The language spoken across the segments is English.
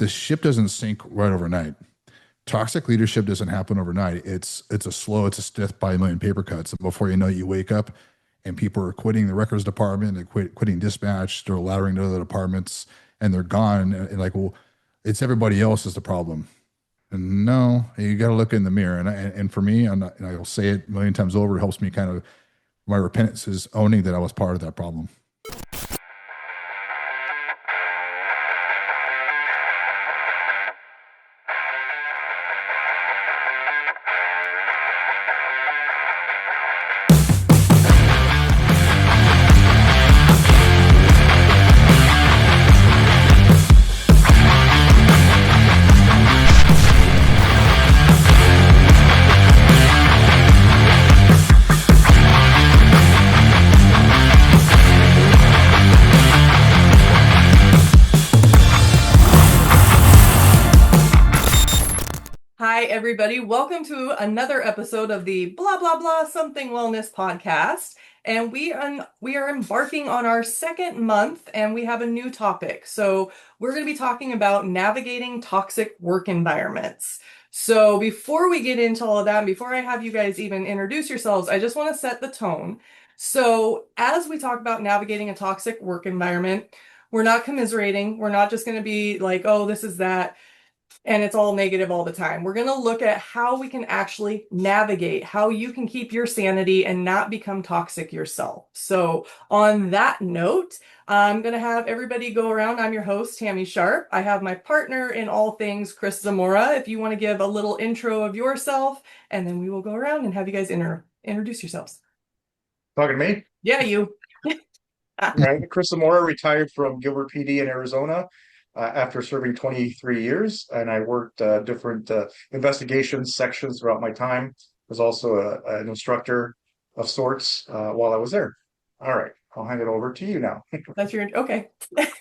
the ship doesn't sink right overnight. Toxic leadership doesn't happen overnight. It's a death by a million paper cuts. And before you know it, you wake up and people are quitting the records department, they're quitting dispatch, they're laddering to other departments, and they're gone. And like, well, it's everybody else is the problem. And no, you got to look in the mirror. And for me, and I'll say it a million times over, it helps me kind of, my repentance is owning that I was part of that problem. Hi, everybody. Welcome to another episode of the Blah Blah Blah Something Wellness podcast. And we are embarking on our second month, and we have a new topic. So we're going to be talking about navigating toxic work environments. So before we get into all of that, and before I have you guys even introduce yourselves, I just want to set the tone. So as we talk about navigating a toxic work environment, we're not commiserating. We're not just going to be like, oh, this is that, and it's all negative all the time. We're going to look at how we can actually navigate, how you can keep your sanity and not become toxic yourself. So on that note, I'm going to have everybody go around. I'm your host, Tami Sharp. I have my partner in all things, Chris Zamora. If you want to give a little intro of yourself, and then we will go around and have you guys introduce yourselves. Talking to me? Yeah, you. All right. Chris Zamora retired from Gilbert PD in Arizona after serving 23 years, and I worked different investigation sections throughout my time. Was also an instructor of sorts while I was there. All right, I'll hand it over to you now. That's your okay.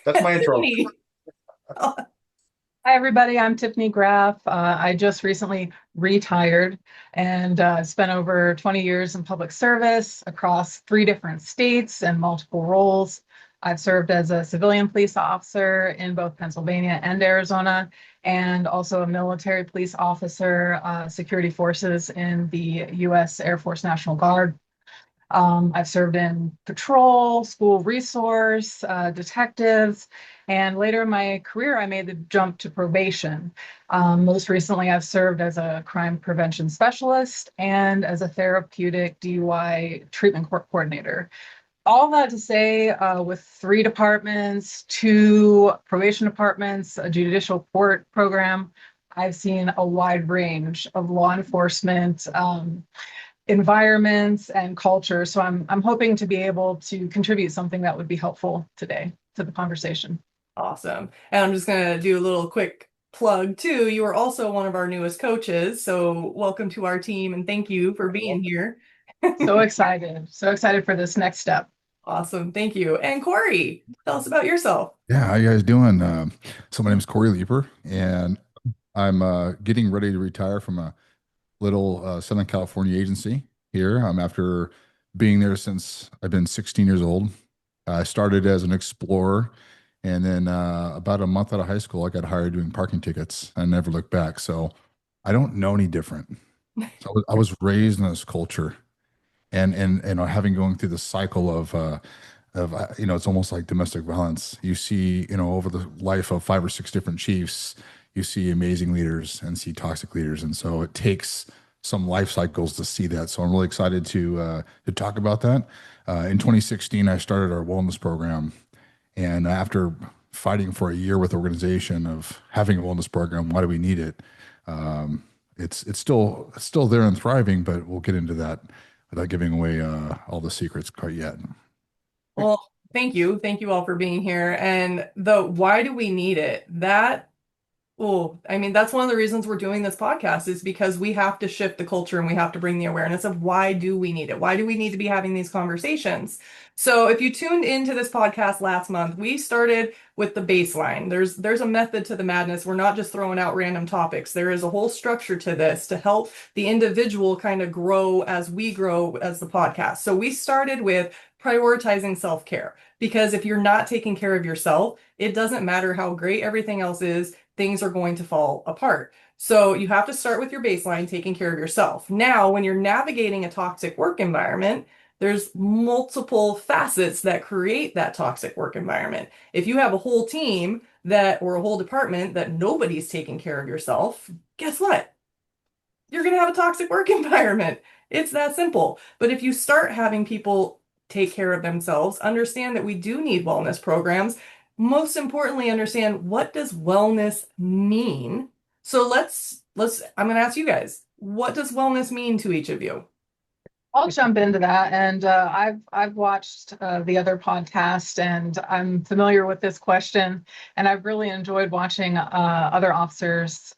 That's my intro. Hi, everybody. I'm Tiffany Graaff. I just recently retired and spent over 20 years in public service across 3 different states and multiple roles. I've served as a civilian police officer in both Pennsylvania and Arizona, and also a military police officer, security forces in the U.S. Air Force National Guard. I've served in patrol, school resource, detectives, and later in my career, I made the jump to probation. Most recently, I've served as a crime prevention specialist and as a therapeutic DUI treatment coordinator. All that to say, with 3 departments, 2 probation departments, a judicial court program, I've seen a wide range of law enforcement environments and culture. So I'm hoping to be able to contribute something that would be helpful today to the conversation. Awesome. And I'm just going to do a little quick plug too. You are also one of our newest coaches. So welcome to our team and thank you for being here. So excited for this next step. Awesome. Thank you. And Cory, tell us about yourself. Yeah, how you guys doing? So my name is Cory Leeper, and I'm getting ready to retire from a little Southern California agency here. I'm after being there since I've been 16 years old. I started as an explorer, and then about a month out of high school, I got hired doing parking tickets. I never looked back. So I don't know any different. So I was raised in this culture, and having going through the cycle of it's almost like domestic violence. You see, over the life of 5 or 6 different chiefs, you see amazing leaders and see toxic leaders, and so it takes some life cycles to see that. So I'm really excited to talk about that. In 2016, I started our wellness program, and after fighting for a year with the organization of having a wellness program, why do we need it? It's still there and thriving, but we'll get into that without giving away all the secrets quite yet. Well, thank you. Thank you all for being here. And the why do we need it? That's one of the reasons we're doing this podcast is because we have to shift the culture and we have to bring the awareness of why do we need it? Why do we need to be having these conversations? So if you tuned into this podcast last month, we started with the baseline. There's a method to the madness. We're not just throwing out random topics. There is a whole structure to this to help the individual kind of grow as we grow as the podcast. So we started with prioritizing self-care. Because if you're not taking care of yourself, it doesn't matter how great everything else is, things are going to fall apart. So you have to start with your baseline, taking care of yourself. Now, when you're navigating a toxic work environment, there's multiple facets that create that toxic work environment. If you have a whole team that, or a whole department that nobody's taking care of yourself, guess what? You're going to have a toxic work environment. It's that simple. But if you start having people take care of themselves, understand that we do need wellness programs. Most importantly, understand, what does wellness mean? So I'm going to ask you guys, what does wellness mean to each of you? I'll jump into that, and I've watched the other podcast, and I'm familiar with this question, and I've really enjoyed watching other officers'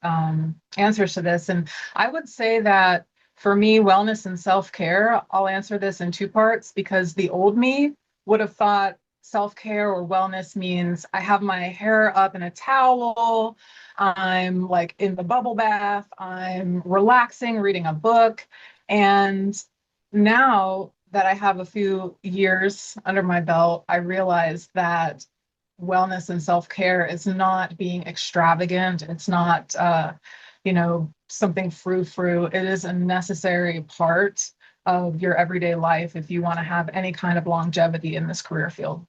answers to this. And I would say that for me, wellness and self-care, I'll answer this in two parts, because the old me would have thought self-care or wellness means I have my hair up in a towel, I'm like in the bubble bath, I'm relaxing, reading a book, and now that I have a few years under my belt, I realize that wellness and self-care is not being extravagant. It's not, something frou-frou. It is a necessary part of your everyday life if you want to have any kind of longevity in this career field.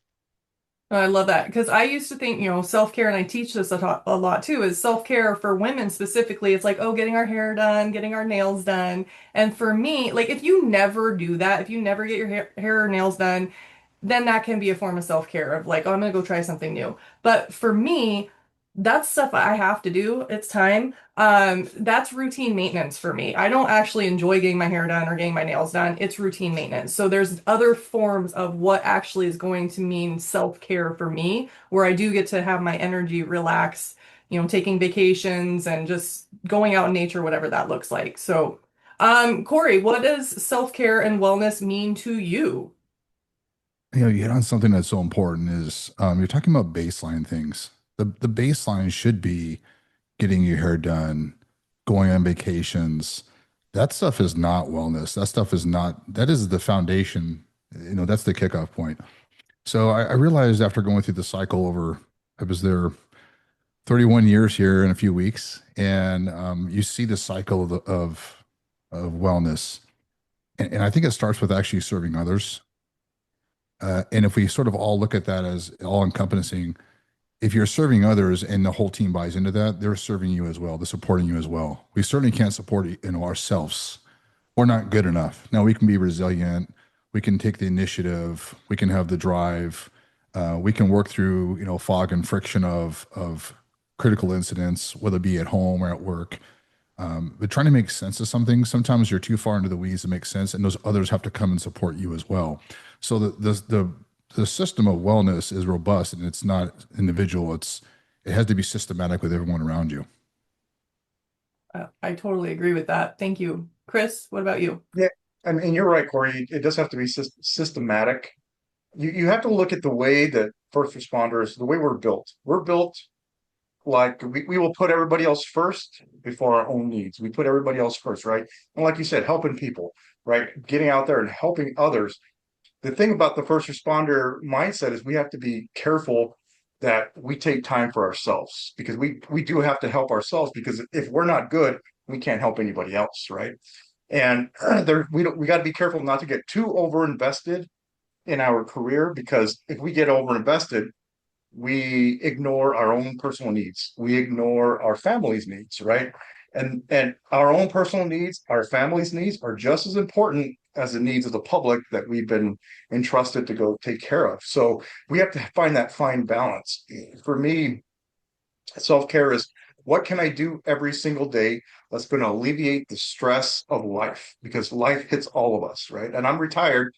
Oh, I love that, because I used to think, self-care, and I teach this a lot too, is self-care for women specifically. It's like, oh, getting our hair done, getting our nails done. And for me, like, if you never do that, if you never get your hair or nails done, then that can be a form of self-care of like, oh, I'm gonna go try something new. But for me, that's stuff I have to do. It's time. That's routine maintenance for me. I don't actually enjoy getting my hair done or getting my nails done. It's routine maintenance. So there's other forms of what actually is going to mean self-care for me, where I do get to have my energy relax, taking vacations and just going out in nature, whatever that looks like. So, Cory, what does self-care and wellness mean to you? You hit on something that's so important is you're talking about baseline things. The baseline should be getting your hair done, going on vacations. That stuff is not wellness. That stuff is not, that is the foundation. That's the kickoff point. So I realized after going through the cycle I was there 31 years here in a few weeks, and you see the cycle of wellness. And I think it starts with actually serving others. And if we sort of all look at that as all encompassing, if you're serving others and the whole team buys into that, they're serving you as well. They're supporting you as well. We certainly can't support ourselves. We're not good enough. Now we can be resilient. We can take the initiative. We can have the drive. We can work through fog and friction of critical incidents, whether it be at home or at work. But trying to make sense of something, sometimes you're too far into the weeds to make sense, and those others have to come and support you as well. So the system of wellness is robust, and it's not individual. It has to be systematic with everyone around you. I totally agree with that. Thank you. Chris, what about you? Yeah, and you're right, Cory. It does have to be systematic. You have to look at the way that first responders, the way we're built. We're built like we will put everybody else first before our own needs. We put everybody else first, right? And like you said, helping people, right? Getting out there and helping others. The thing about the first responder mindset is we have to be careful that we take time for ourselves, because we do have to help ourselves, because if we're not good, we can't help anybody else, right? And we got to be careful not to get too over invested in our career, because if we get over invested, we ignore our own personal needs. We ignore our family's needs, right? And our own personal needs, our family's needs are just as important as the needs of the public that we've been entrusted to go take care of. So we have to find that fine balance. For me, self-care is, what can I do every single day that's going to alleviate the stress of life? Because life hits all of us, right? And I'm retired.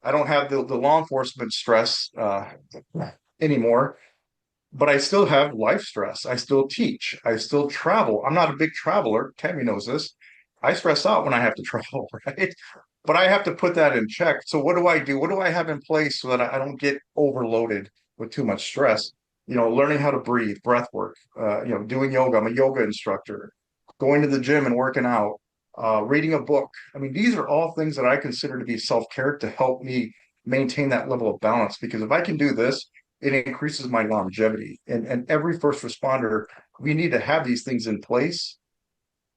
I don't have the law enforcement stress anymore, but I still have life stress. I still teach. I still travel. I'm not a big traveler. Tami knows this. I stress out when I have to travel, right? But I have to put that in check. So what do I do? What do I have in place so that I don't get overloaded with too much stress? Learning how to breathe, breath work, doing yoga. I'm a yoga instructor, going to the gym and working out, reading a book. I mean, these are all things that I consider to be self-care to help me maintain that level of balance. Because if I can do this, it increases my longevity. And every first responder, we need to have these things in place.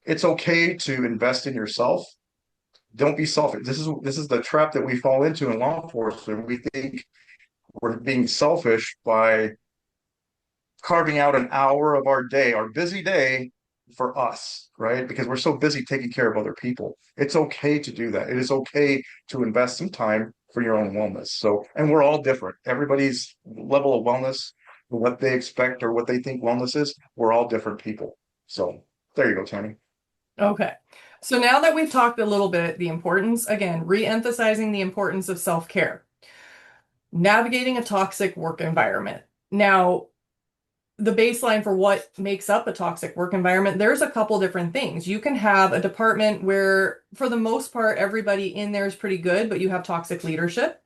It's okay to invest in yourself. Don't be selfish. This is the trap that we fall into in law enforcement. We think we're being selfish by carving out an hour of our day, our busy day, for us, right? Because we're so busy taking care of other people. It's okay to do that. It is okay to invest some time for your own wellness. So, and we're all different. Everybody's level of wellness, what they expect or what they think wellness is, we're all different people. So there you go, Tami. Okay. So now that we've talked a little bit, the importance, again, re-emphasizing the importance of self-care, navigating a toxic work environment. Now, the baseline for what makes up a toxic work environment, there's a couple different things. You can have a department where, for the most part, everybody in there is pretty good, but you have toxic leadership.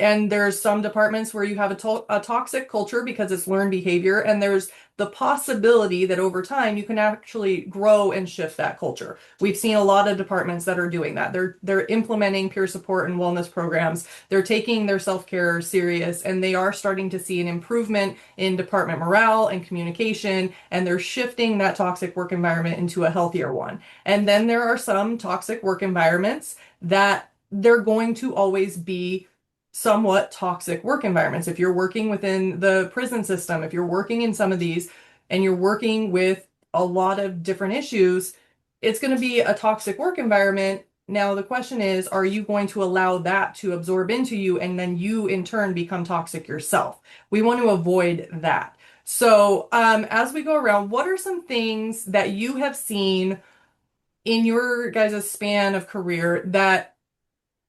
And there's some departments where you have a toxic culture because it's learned behavior, and there's the possibility that over time you can actually grow and shift that culture. We've seen a lot of departments that are doing that. They're implementing peer support and wellness programs. They're taking their self-care serious, and they are starting to see an improvement in department morale and communication, and they're shifting that toxic work environment into a healthier one. And then there are some toxic work environments that they're going to always be somewhat toxic work environments. If you're working within the prison system, if you're working in some of these and you're working with a lot of different issues, it's going to be a toxic work environment. Now, the question is, are you going to allow that to absorb into you and then you in turn become toxic yourself? We want to avoid that. So, as we go around, what are some things that you have seen in your guys' span of career that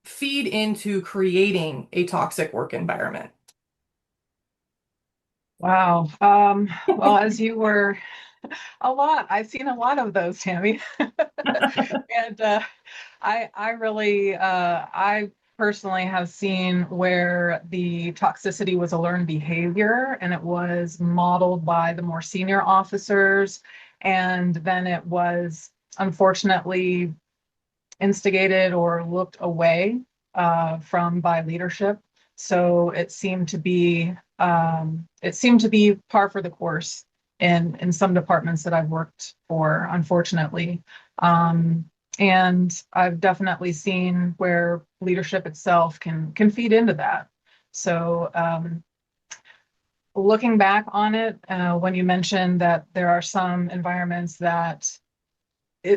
feed into creating a toxic work environment? Wow. Well, as you were I've seen a lot of those, Tami. And I really, I personally have seen where the toxicity was a learned behavior and it was modeled by the more senior officers. And then it was unfortunately instigated or looked away from by leadership. So it seemed to be par for the course in some departments that I've worked for, unfortunately. And I've definitely seen where leadership itself can feed into that. So looking back on it, when you mentioned that there are some environments that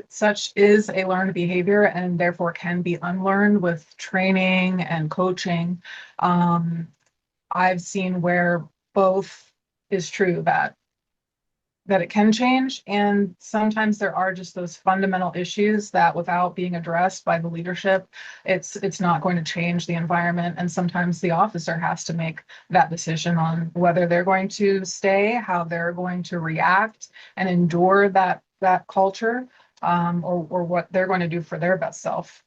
such is a learned behavior and therefore can be unlearned with training and coaching. I've seen where both is true, that it can change, and sometimes there are just those fundamental issues that without being addressed by the leadership, it's not going to change the environment, and sometimes the officer has to make that decision on whether they're going to stay, how they're going to react and endure that culture, or what they're going to do for their best self.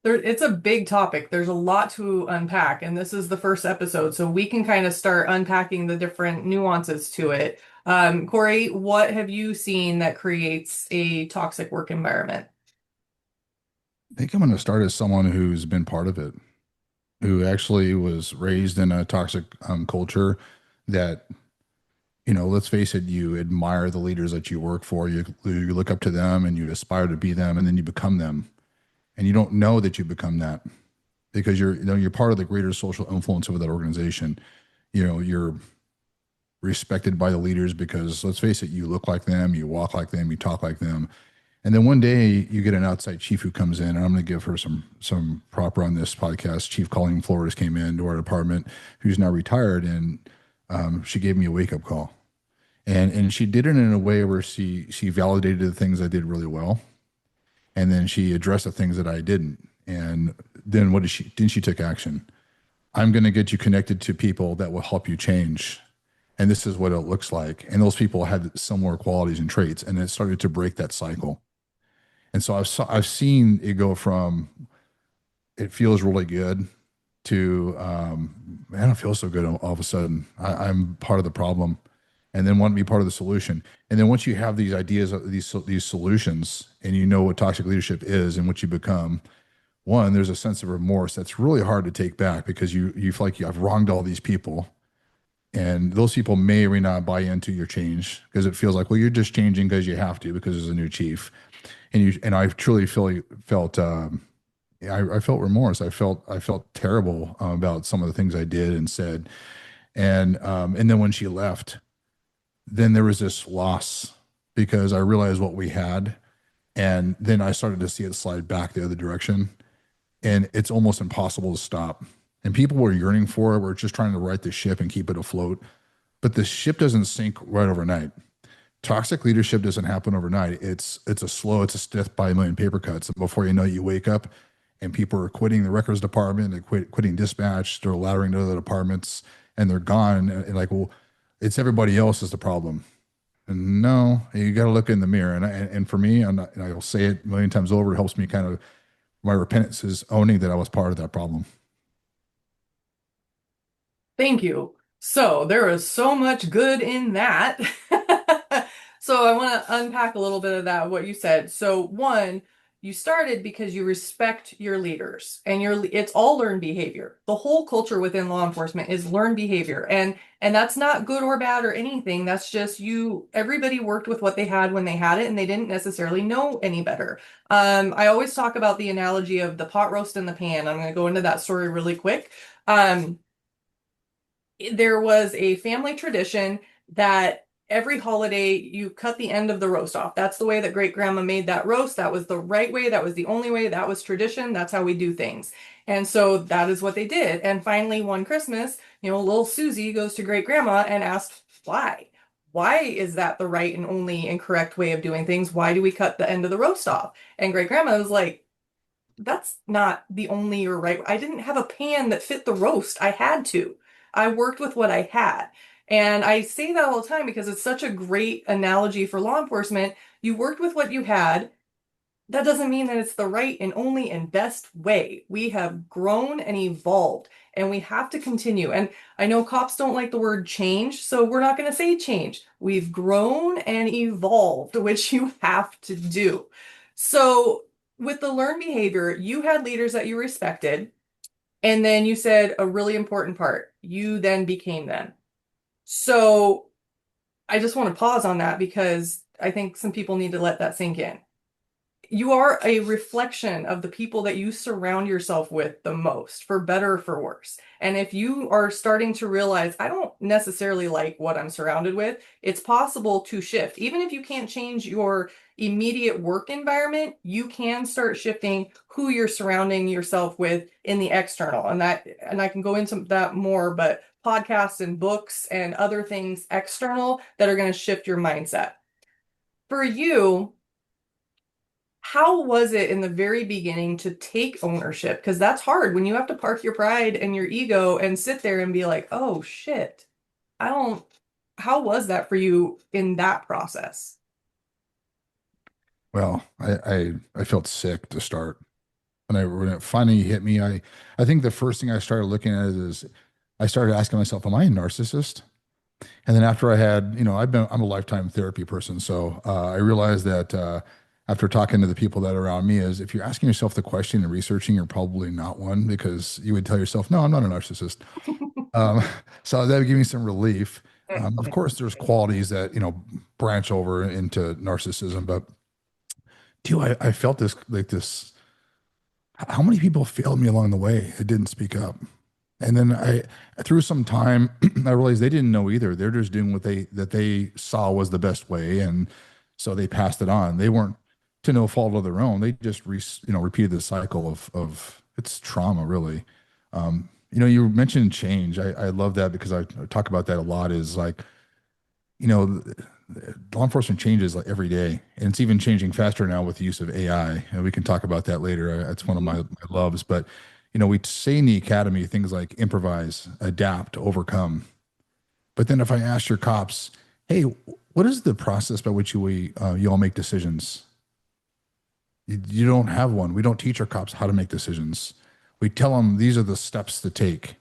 It's a big topic. There's a lot to unpack, and this is the first episode, so we can kind of start unpacking the different nuances to it. Cory, what have you seen that creates a toxic work environment? I think I'm going to start as someone who's been part of it, who actually was raised in a toxic culture that, let's face it, you admire the leaders that you work for, you look up to them and you aspire to be them, and then you become them. And you don't know that you become that because you're part of the greater social influence of that organization. You're respected by the leaders because, let's face it, you look like them, you walk like them, you talk like them. And then one day you get an outside chief who comes in, and I'm going to give her some proper on this podcast. Chief Colleen Flores came into our department, who's now retired, and she gave me a wake up call, and she did it in a way where she validated the things I did really well. And then she addressed the things that I didn't. And then what did she? Then she took action. I'm going to get you connected to people that will help you change. And this is what it looks like. And those people had similar qualities and traits. And it started to break that cycle. And so I've seen it go from, it feels really good to, man, I don't feel so good all of a sudden. I'm part of the problem. And then want to be part of the solution. And then once you have these ideas, these solutions, and you know what toxic leadership is and what you become, one, there's a sense of remorse that's really hard to take back because you feel like I've wronged all these people, and those people may or may not buy into your change because it feels like, well, you're just changing because you have to because there's a new chief, and I truly felt I felt remorse. I felt terrible about some of the things I did and said, and then when she left, then there was this loss because I realized what we had, and then I started to see it slide back the other direction, and it's almost impossible to stop. And people were yearning for it. We're just trying to right the ship and keep it afloat, but the ship doesn't sink right overnight. Toxic leadership doesn't happen overnight. It's a death by a million paper cuts. And before you know it, you wake up and people are quitting the records department, quitting dispatch, they're laddering to other departments, and they're gone. And like, well, it's everybody else is the problem. And no, you got to look in the mirror. And for me, and I'll say it a million times over, it helps me kind of, my repentance is owning that I was part of that problem. Thank you. So there is so much good in that. So I want to unpack a little bit of that, what you said. So one, you started because you respect your leaders and it's all learned behavior. The whole culture within law enforcement is learned behavior. And that's not good or bad or anything. That's just everybody worked with what they had when they had it and they didn't necessarily know any better. I always talk about the analogy of the pot roast in the pan. I'm going to go into that story really quick. There was a family tradition that every holiday you cut the end of the roast off. That's the way that great grandma made that roast. That was the right way. That was the only way. That was tradition. That's how we do things. And so that is what they did. And finally, one Christmas, little Susie goes to great grandma and asks, why? Why is that the right and only and correct way of doing things? Why do we cut the end of the roast off? And great grandma was like, that's not the only or right. I didn't have a pan that fit the roast. I had to. I worked with what I had. And I say that all the time because it's such a great analogy for law enforcement. You worked with what you had. That doesn't mean that it's the right and only and best way. We have grown and evolved, and we have to continue. And I know cops don't like the word change, so we're not going to say change. We've grown and evolved, which you have to do. So with the learned behavior, you had leaders that you respected. And then you said a really important part. You then became them. So I just want to pause on that because I think some people need to let that sink in. You are a reflection of the people that you surround yourself with the most, for better or for worse. And if you are starting to realize, I don't necessarily like what I'm surrounded with, it's possible to shift. Even if you can't change your immediate work environment, you can start shifting who you're surrounding yourself with in the external. And I can go into that more, but podcasts and books and other things external that are going to shift your mindset. For you, how was it in the very beginning to take ownership? Because that's hard when you have to park your pride and your ego and sit there and be like, oh shit, how was that for you in that process? Well, I felt sick to start. When it finally hit me, I think the first thing I started looking at is I started asking myself, am I a narcissist? And then after I had, I'm a lifetime therapy person. So I realized that after talking to the people that are around me is if you're asking yourself the question and researching, you're probably not one because you would tell yourself, no, I'm not a narcissist. Um, so that would give me some relief. Of course, there's qualities that, branch over into narcissism, but I felt this, how many people failed me along the way that didn't speak up? And then through some time, I realized they didn't know either. They're just doing what they saw was the best way, and so they passed it on. They weren't to no fault of their own. They just repeated the cycle of it's trauma, really. You mentioned change. I love that because I talk about that a lot. Is like, law enforcement changes like every day, and it's even changing faster now with the use of AI. And we can talk about that later. That's one of my loves, but. We say in the academy things like improvise, adapt, overcome. But then if I ask your cops, hey, what is the process by which you all make decisions? You don't have one. We don't teach our cops how to make decisions. We tell them these are the steps to take.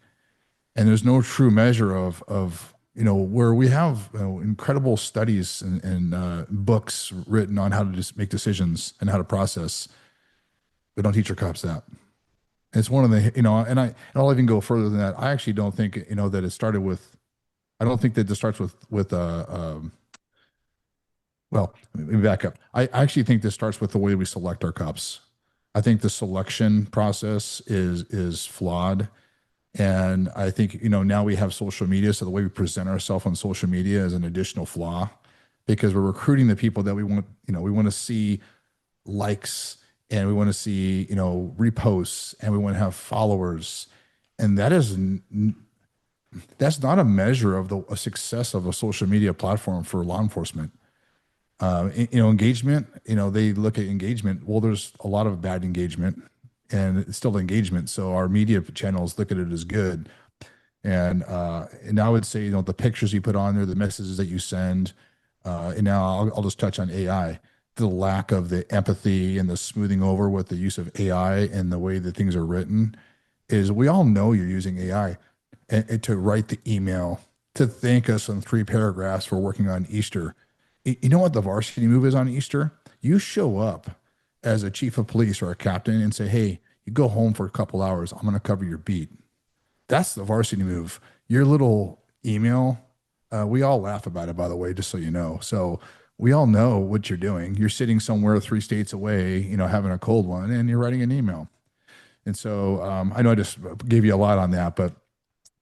And there's no true measure of where we have incredible studies and books written on how to just make decisions and how to process. We don't teach our cops that. It's one of the, and I'll even go further than that. I actually don't think, that it started with, I don't think that this starts well, let me back up. I actually think this starts with the way we select our cups. I think the selection process is flawed. And I think, now we have social media. So the way we present ourselves on social media is an additional flaw because we're recruiting the people that we want, we want to see likes and we want to see, reposts and we want to have followers. And that's not a measure of the a success of a social media platform for law enforcement. Engagement, they look at engagement. Well, there's a lot of bad engagement and it's still engagement. So our media channels look at it as good. And I would say, the pictures you put on there, the messages that you send, and now I'll just touch on AI, the lack of the empathy and the smoothing over with the use of AI and the way that things are written is we all know you're using AI and to write the email, to thank us in 3 paragraphs for working on Easter. You know what the varsity move is on Easter? You show up as a chief of police or a captain and say, hey, you go home for a couple hours. I'm going to cover your beat. That's the varsity move. Your little email, we all laugh about it, by the way, just so you know. So we all know what you're doing. You're sitting somewhere 3 states away, having a cold one, and you're writing an email. And so I know I just gave you a lot on that, but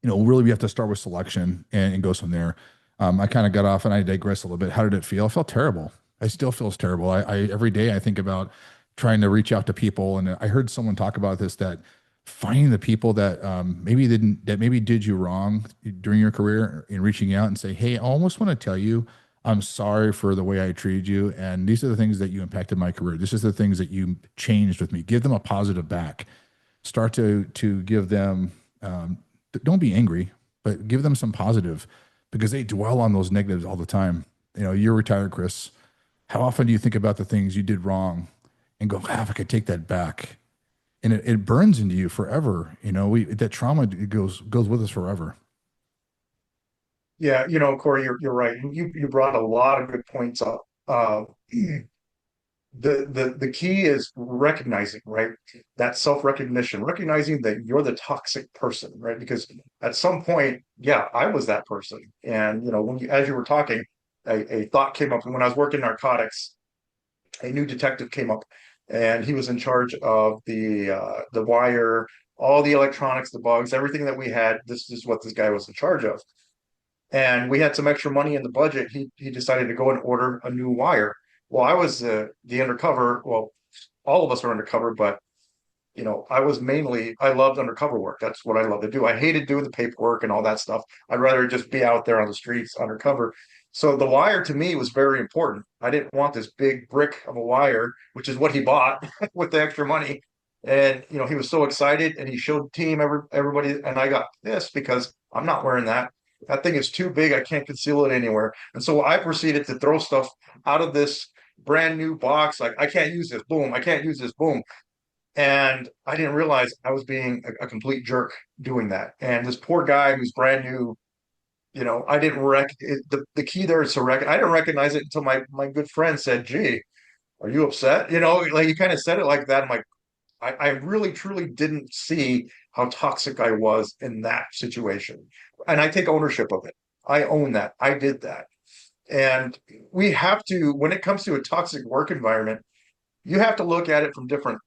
really we have to start with selection and go from there. I kind of got off and I digress a little bit. How did it feel? I felt terrible. I still feels terrible. I every day I think about trying to reach out to people. And I heard someone talk about this, that finding the people that maybe did you wrong during your career in reaching out and say, hey, I almost want to tell you, I'm sorry for the way I treated you. And these are the things that you impacted my career. This is the things that you changed with me. Give them a positive back. Start to give them, don't be angry, but give them some positive because they dwell on those negatives all the time. You're retired, Chris. How often do you think about the things you did wrong and go, if I could take that back? And it burns into you forever. That trauma goes with us forever. Yeah, Cory, you're right. You brought a lot of good points up. The key is recognizing, right? That self-recognition, recognizing that you're the toxic person, right? Because at some point, yeah, I was that person. And as you were talking, a thought came up. And when I was working narcotics, a new detective came up and he was in charge of the wire, all the electronics, the bugs, everything that we had. This is what this guy was in charge of. And we had some extra money in the budget. He decided to go and order a new wire. Well, I was the undercover. Well, all of us are undercover, but I loved undercover work. That's what I love to do. I hated doing the paperwork and all that stuff. I'd rather just be out there on the streets undercover. So the wire to me was very important. I didn't want this big brick of a wire, which is what he bought with the extra money. And he was so excited, and he showed the team everybody, and I got pissed because I'm not wearing that. That thing is too big. I can't conceal it anywhere. And so I proceeded to throw stuff out of this brand new box. Like, I can't use this. Boom. I can't use this. Boom. And I didn't realize I was being a complete jerk doing that. And this poor guy who's brand new, I didn't the key there is to I didn't recognize it until my good friend said, gee, are you upset? Like, you kind of said it like that. I'm like, I really truly didn't see how toxic I was in that situation. And I take ownership of it. I own that. I did that. And we have to, when it comes to a toxic work environment, you have to look at it from different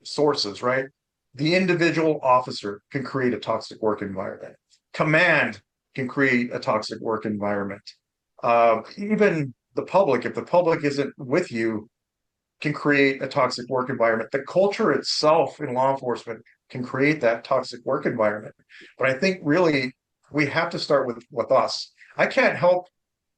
sources, right? The individual officer can create a toxic work environment. Command can create a toxic work environment. Even the public, if the public isn't with you, can create a toxic work environment. The culture itself in law enforcement can create that toxic work environment. But I think really we have to start with us. I can't help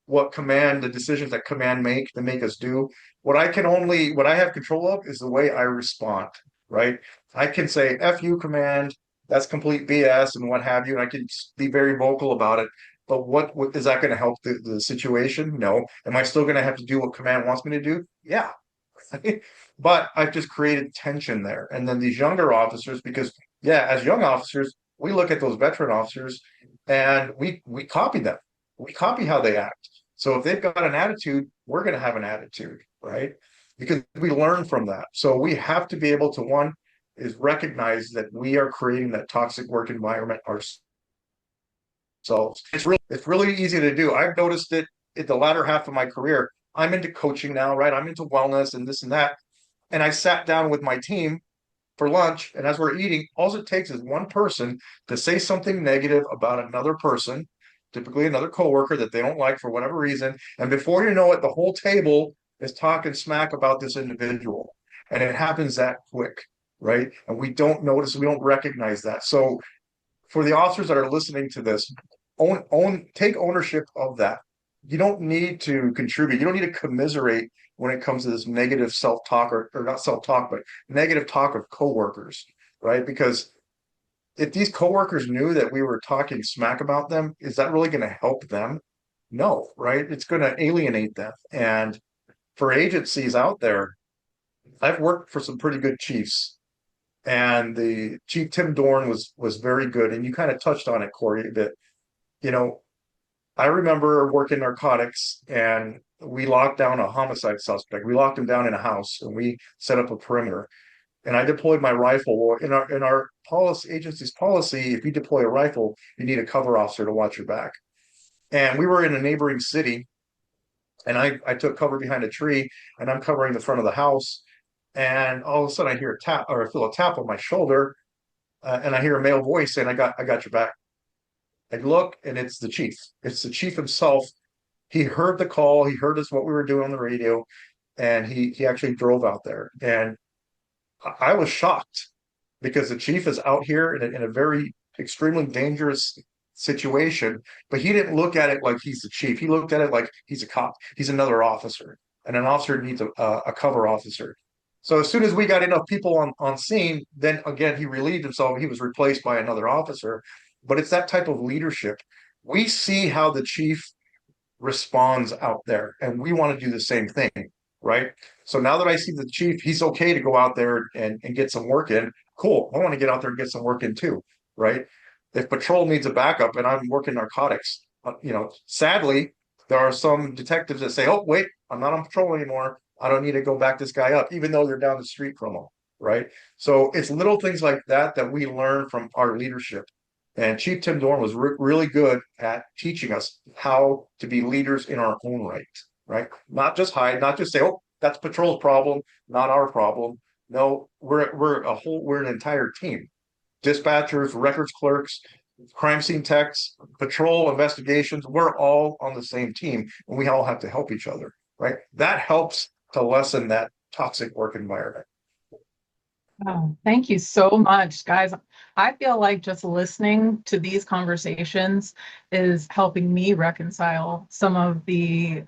the decisions that command make to make us do. What I have control of is the way I respond, right? I can say, F you, command, that's complete BS and what have you. And I can be very vocal about it. But what is that going to help the situation? No. Am I still going to have to do what command wants me to do? Yeah. But I've just created tension there. And then these younger officers, because yeah, as young officers, we look at those veteran officers and we copy them. We copy how they act. So if they've got an attitude, we're going to have an attitude, right? Because we learn from that. So we have to be able to, one, is recognize that we are creating that toxic work environment ourselves. It's really easy to do. I've noticed it in the latter half of my career. I'm into coaching now, right? I'm into wellness and this and that. And I sat down with my team for lunch, and as we're eating, all it takes is one person to say something negative about another person, typically another coworker that they don't like for whatever reason. And before you know it, the whole table is talking smack about this individual. And it happens that quick, right? And we don't notice, we don't recognize that. So for the officers that are listening to this, take ownership of that. You don't need to contribute. You don't need to commiserate when it comes to this negative self-talk or not self-talk, but negative talk of coworkers, right? Because if these coworkers knew that we were talking smack about them, is that really going to help them? No, right? It's going to alienate them. And for agencies out there, I've worked for some pretty good chiefs. And the chief Tim Dorn was very good. And you kind of touched on it, Cory, that, you know, I remember working narcotics and we locked down a homicide suspect. We locked him down in a house and we set up a perimeter. And I deployed my rifle. In our policy agency's policy, if you deploy a rifle, you need a cover officer to watch your back. And we were in a neighboring city, and I took cover behind a tree, and I'm covering the front of the house. And all of a sudden, I hear a tap, or I feel a tap on my shoulder, and I hear a male voice saying, I got your back." I look, and it's the chief. It's the chief himself. He heard the call. He heard us what we were doing on the radio, and he actually drove out there. And I was shocked because the chief is out here in a very extremely dangerous situation, but he didn't look at it like he's the chief. He looked at it like he's a cop. He's another officer, and an officer needs a cover officer. So as soon as we got enough people on scene, then again, he relieved himself. He was replaced by another officer. But it's that type of leadership. We see how the chief responds out there, and we want to do the same thing, right? So now that I see the chief, he's okay to go out there and get some work in. Cool. I want to get out there and get some work in too, right? If patrol needs a backup and I'm working narcotics, sadly, there are some detectives that say, "Oh, wait, I'm not on patrol anymore. I don't need to go back this guy up," even though they're down the street from them, right? So it's little things like that that we learn from our leadership. And Chief Tim Dorn was really good at teaching us how to be leaders in our own right? Not just hide, not just say, "Oh, that's patrol's problem, not our problem." No, we're an entire team. Dispatchers, records clerks, crime scene techs, patrol investigations, we're all on the same team, and we all have to help each other, right? That helps to lessen that toxic work environment. Oh, thank you so much, guys. I feel like just listening to these conversations is helping me reconcile some of the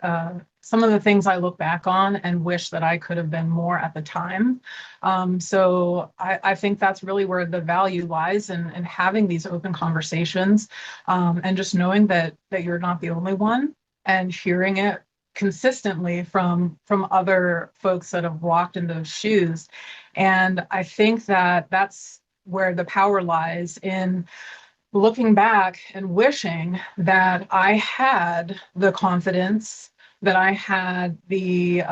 things I look back on and wish that I could have been more at the time. So I think that's really where the value lies in having these open conversations, and just knowing that you're not the only one, and hearing it consistently from other folks that have walked in those shoes. And I think that that's where the power lies, in looking back and wishing that I had the confidence, that I had the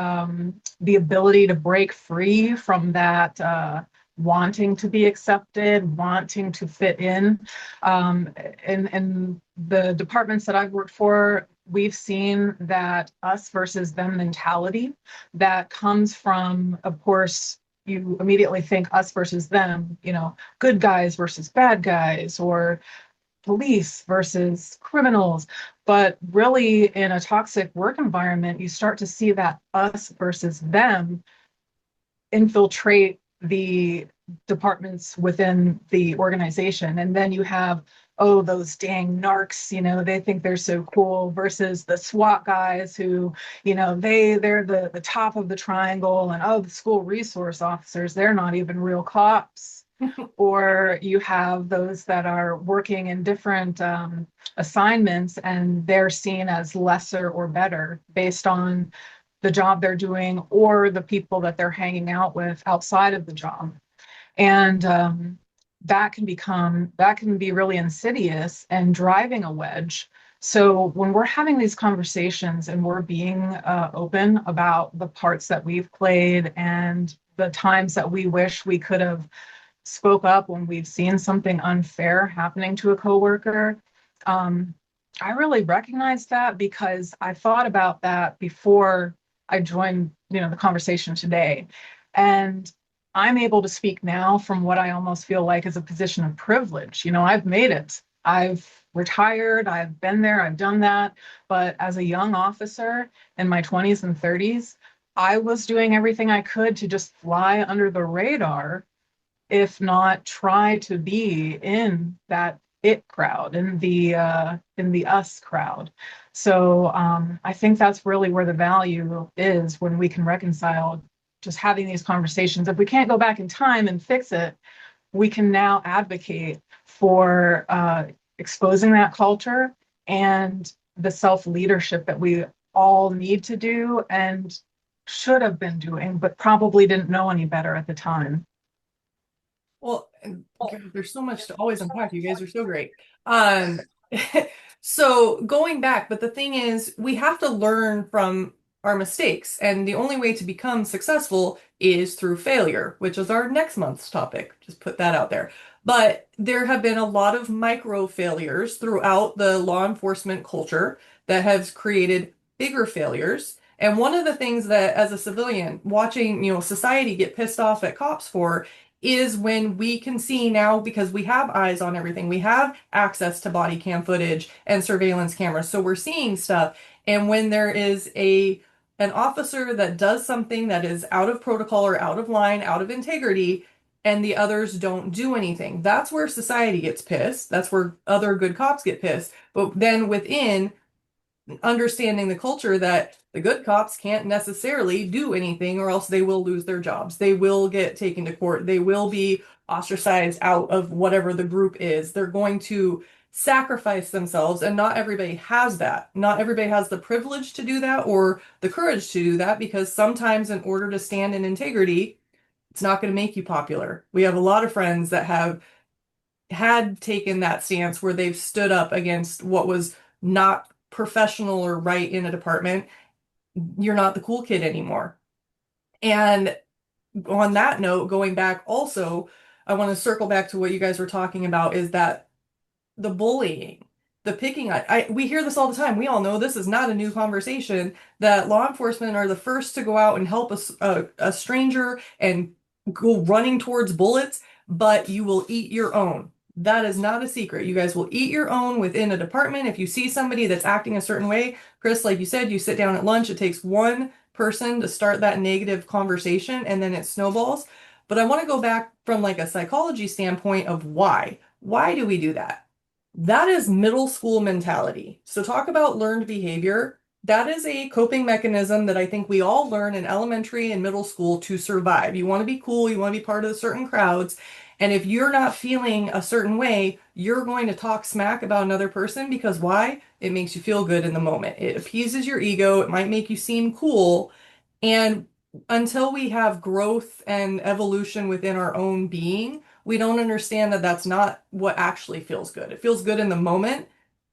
ability to break free from that wanting to be accepted, wanting to fit in. In the departments that I've worked for, we've seen that us versus them mentality that comes from, of course, you immediately think us versus them, good guys versus bad guys, or police versus criminals. But really, in a toxic work environment, you start to see that us versus them infiltrate the departments within the organization. And then you have, oh, those dang narcs, they think they're so cool, versus the SWAT guys who, they're the top of the triangle, and oh, the school resource officers, they're not even real cops. Or you have those that are working in different assignments, and they're seen as lesser or better based on the job they're doing or the people that they're hanging out with outside of the job. And that can be really insidious and driving a wedge. So when we're having these conversations and we're being open about the parts that we've played and the times that we wish we could have spoke up when we've seen something unfair happening to a coworker. Um, I really recognized that because I thought about that before I joined, the conversation today. And I'm able to speak now from what I almost feel like is a position of privilege. I've made it. I've retired, I've been there, I've done that. But as a young officer in my 20s and 30s, I was doing everything I could to just fly under the radar, if not try to be in that it crowd, in the us crowd. So I think that's really where the value is, when we can reconcile just having these conversations. If we can't go back in time and fix it, we can now advocate for exposing that culture and the self-leadership that we all need to do and should have been doing, but probably didn't know any better at the time. Well, God, there's so much to always unpack. You guys are so great. Um, so going back, but the thing is, we have to learn from our mistakes, and the only way to become successful is through failure, which is our next month's topic. Just put that out there. But there have been a lot of micro failures throughout the law enforcement culture that has created bigger failures. And one of the things that, as a civilian, watching, society get pissed off at cops for is when we can see now, because we have eyes on everything. We have access to body cam footage and surveillance cameras. So we're seeing stuff. And when there is an officer that does something that is out of protocol or out of line, out of integrity, and the others don't do anything, that's where society gets pissed. That's where other good cops get pissed. But then within, understanding the culture that the good cops can't necessarily do anything, or else they will lose their jobs. They will get taken to court. They will be ostracized out of whatever the group is. They're going to sacrifice themselves, and not everybody has that. Not everybody has the privilege to do that or the courage to do that, because sometimes in order to stand in integrity, it's not going to make you popular. We have a lot of friends that have had taken that stance where they've stood up against what was not professional or right in a department. You're not the cool kid anymore. And on that note, going back also, I want to circle back to what you guys were talking about, is that the bullying, the picking, we hear this all the time. We all know this is not a new conversation, that law enforcement are the first to go out and help a stranger and go running towards bullets, but you will eat your own. That is not a secret. You guys will eat your own within a department. If you see somebody that's acting a certain way, Chris, like you said, you sit down at lunch, it takes one person to start that negative conversation, and then it snowballs. But I want to go back from like a psychology standpoint of why. Why do we do that? That is middle school mentality. So talk about learned behavior. That is a coping mechanism that I think we all learn in elementary and middle school to survive. You want to be cool, you want to be part of certain crowds. And if you're not feeling a certain way, you're going to talk smack about another person, because why? It makes you feel good in the moment. It appeases your ego. It might make you seem cool. And until we have growth and evolution within our own being, we don't understand that that's not what actually feels good. It feels good in the moment,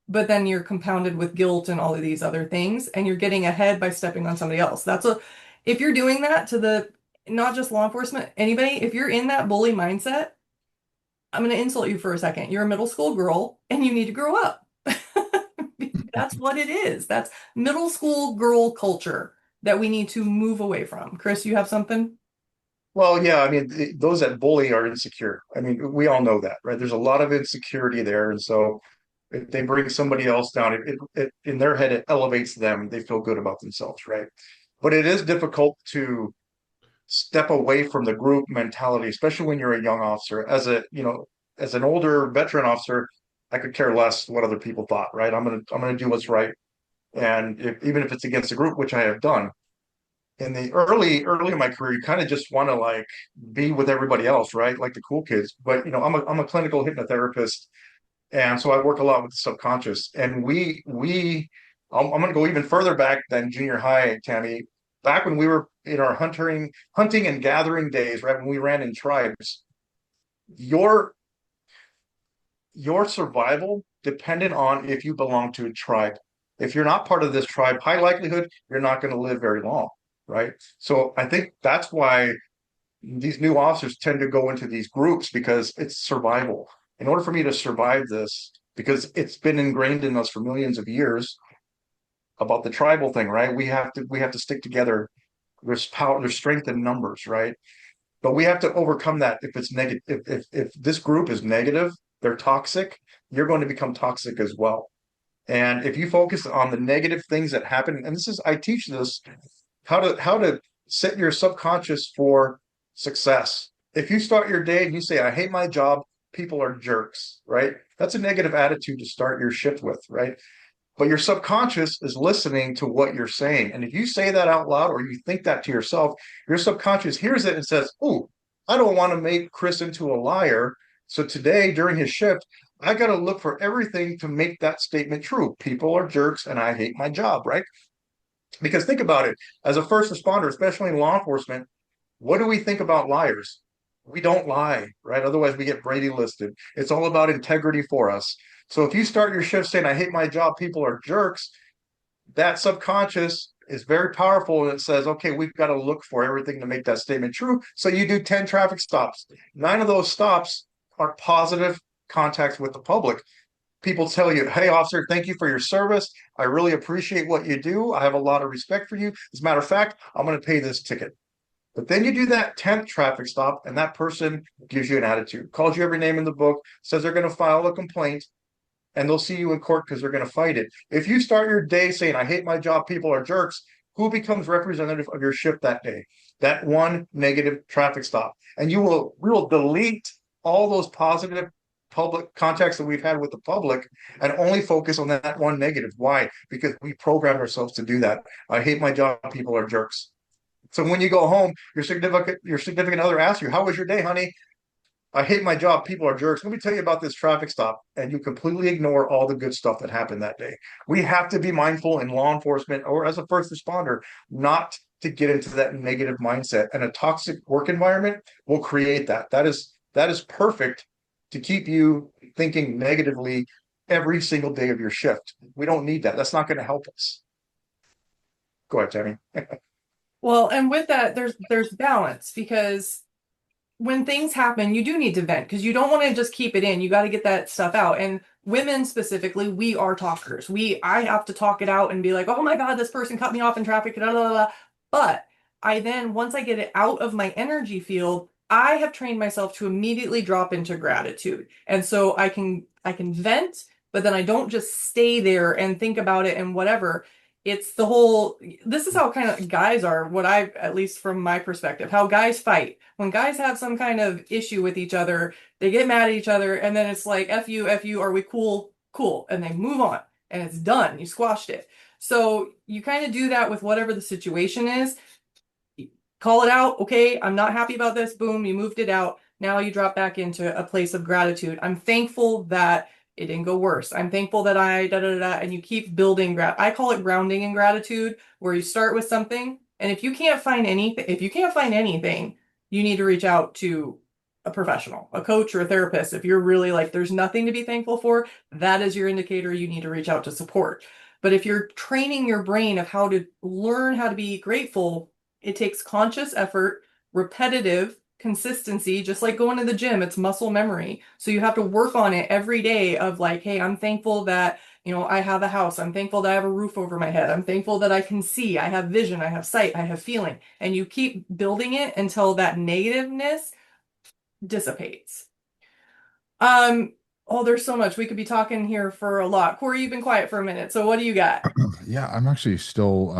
but then you're compounded with guilt and all of these other things, and you're getting ahead by stepping on somebody else. If you're doing that to not just law enforcement, anybody, if you're in that bully mindset, I'm going to insult you for a second. You're a middle school girl and you need to grow up. That's what it is. That's middle school girl culture that we need to move away from. Chris, you have something? Well, yeah, I mean, those that bully are insecure. I mean, we all know that, right? There's a lot of insecurity there. And so if they bring somebody else down, in their head, it elevates them. They feel good about themselves, right? But it is difficult to step away from the group mentality, especially when you're a young officer. As an older veteran officer, I could care less what other people thought, right? I'm gonna do what's right, and even if it's against the group, which I have done. In the early in my career, you kind of just want to like be with everybody else, right? Like the cool kids. But I'm a clinical hypnotherapist, and so I work a lot with the subconscious. And I'm going to go even further back than junior high, Tami. Back when we were in our hunting and gathering days, right? When we ran in tribes, your survival depended on if you belong to a tribe. If you're not part of this tribe, high likelihood you're not going to live very long, right? So I think that's why these new officers tend to go into these groups because it's survival. In order for me to survive this, because it's been ingrained in us for millions of years about the tribal thing, right? We have to stick together. There's power, there's strength in numbers, right? But we have to overcome that. If it's negative, if this group is negative, they're toxic, you're going to become toxic as well. And if you focus on the negative things that happen, and this is, I teach this, how to set your subconscious for success. If you start your day and you say, I hate my job, people are jerks, right? That's a negative attitude to start your shift with, right? But your subconscious is listening to what you're saying. And if you say that out loud or you think that to yourself, your subconscious hears it and says, oh, I don't want to make Chris into a liar. So today during his shift, I got to look for everything to make that statement true. People are jerks and I hate my job, right? Because think about it, as a first responder, especially in law enforcement, what do we think about liars? We don't lie, right? Otherwise, we get Brady listed. It's all about integrity for us. So if you start your shift saying, I hate my job, people are jerks, that subconscious is very powerful. And it says, okay, we've got to look for everything to make that statement true. So you do 10 traffic stops. 9 of those stops are positive contacts with the public. People tell you, hey, officer, thank you for your service. I really appreciate what you do. I have a lot of respect for you. As a matter of fact, I'm going to pay this ticket. But then you do that 10th traffic stop, and that person gives you an attitude, calls you every name in the book, says they're going to file a complaint, and they'll see you in court because they're going to fight it. If you start your day saying, I hate my job, people are jerks, who becomes representative of your shift that day? That one negative traffic stop. And we will delete all those positive public contacts that we've had with the public and only focus on that one negative. Why? Because we programmed ourselves to do that. I hate my job, people are jerks. So when you go home, your significant other asks you, how was your day, honey? I hate my job. People are jerks. Let me tell you about this traffic stop. And you completely ignore all the good stuff that happened that day. We have to be mindful in law enforcement or as a first responder, not to get into that negative mindset. And a toxic work environment will create that. That is perfect to keep you thinking negatively every single day of your shift. We don't need that. That's not going to help us. Go ahead, Tami. Well, and with that, there's balance because when things happen, you do need to vent because you don't want to just keep it in. You got to get that stuff out. And women specifically, we are talkers. I have to talk it out and be like, oh my God, this person cut me off in traffic. Blah, blah, blah. But once I get it out of my energy field, I have trained myself to immediately drop into gratitude. And so I can vent, but then I don't just stay there and think about it and whatever. It's this is how kind of guys are, at least from my perspective, how guys fight. When guys have some kind of issue with each other, they get mad at each other, and then it's like, F you, are we cool? Cool. And they move on, and it's done. You squashed it. So you kind of do that with whatever the situation is. Call it out. Okay, I'm not happy about this. Boom, you moved it out. Now you drop back into a place of gratitude. I'm thankful that it didn't go worse. I'm thankful that and you keep building. I call it grounding in gratitude, where you start with something, and if you can't find anything, you need to reach out to a professional, a coach or a therapist. If you're really like, there's nothing to be thankful for, that is your indicator you need to reach out to support. But if you're training your brain of how to learn how to be grateful, it takes conscious effort, repetitive consistency, just like going to the gym. It's muscle memory. So you have to work on it every day of like, hey, I'm thankful that, I have a house. I'm thankful that I have a roof over my head. I'm thankful that I can see, I have vision, I have sight, I have feeling. And you keep building it until that negativeness dissipates. Oh, there's so much. We could be talking here for a lot. Cory, you've been quiet for a minute. So what do you got? Yeah, I'm actually still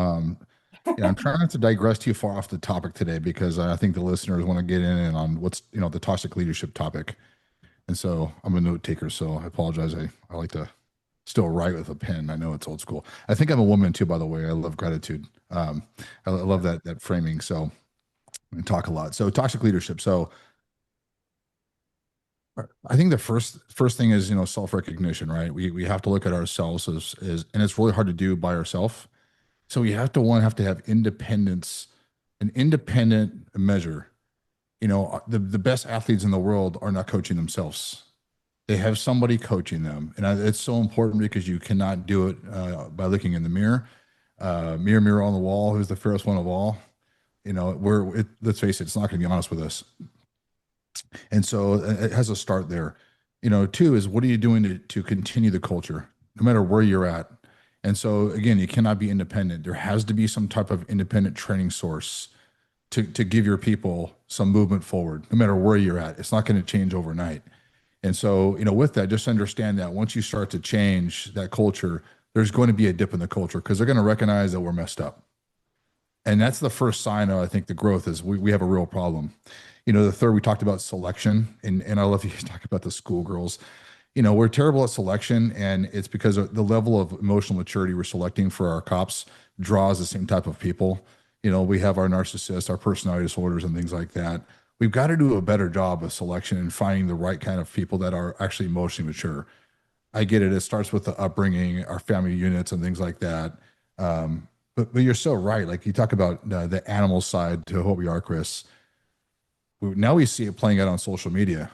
I'm trying not to digress too far off the topic today because I think the listeners want to get in on what's, the toxic leadership topic. And so I'm a note taker, so I apologize. I like to still write with a pen. I know it's old school. I think I'm a woman too, by the way. I love gratitude. I love that framing. So I talk a lot. So toxic leadership. So I think the first thing is, self-recognition, right? We have to look at ourselves as and it's really hard to do by ourselves. So you have to have independence, an independent measure. The best athletes in the world are not coaching themselves. They have somebody coaching them. And it's so important because you cannot do it by looking in the mirror. Mirror, mirror on the wall, who's the fairest one of all? let's face it, it's not going to be honest with us. And so it has a start there. Two is what are you doing to continue the culture, no matter where you're at? And so again, you cannot be independent. There has to be some type of independent training source to give your people some movement forward, no matter where you're at. It's not going to change overnight. And so, with that, just understand that once you start to change that culture, there's going to be a dip in the culture because they're going to recognize that we're messed up. And that's the first sign of, I think, the growth is we have a real problem. The third, we talked about selection, and I love you talk about the schoolgirls. We're terrible at selection, and it's because of the level of emotional maturity we're selecting for our cops draws the same type of people. We have our narcissists, our personality disorders, and things like that. We've got to do a better job of selection and finding the right kind of people that are actually emotionally mature. I get it. It starts with the upbringing, our family units, and things like that. But you're so right. Like you talk about the animal side to what we are, Chris. Now we see it playing out on social media.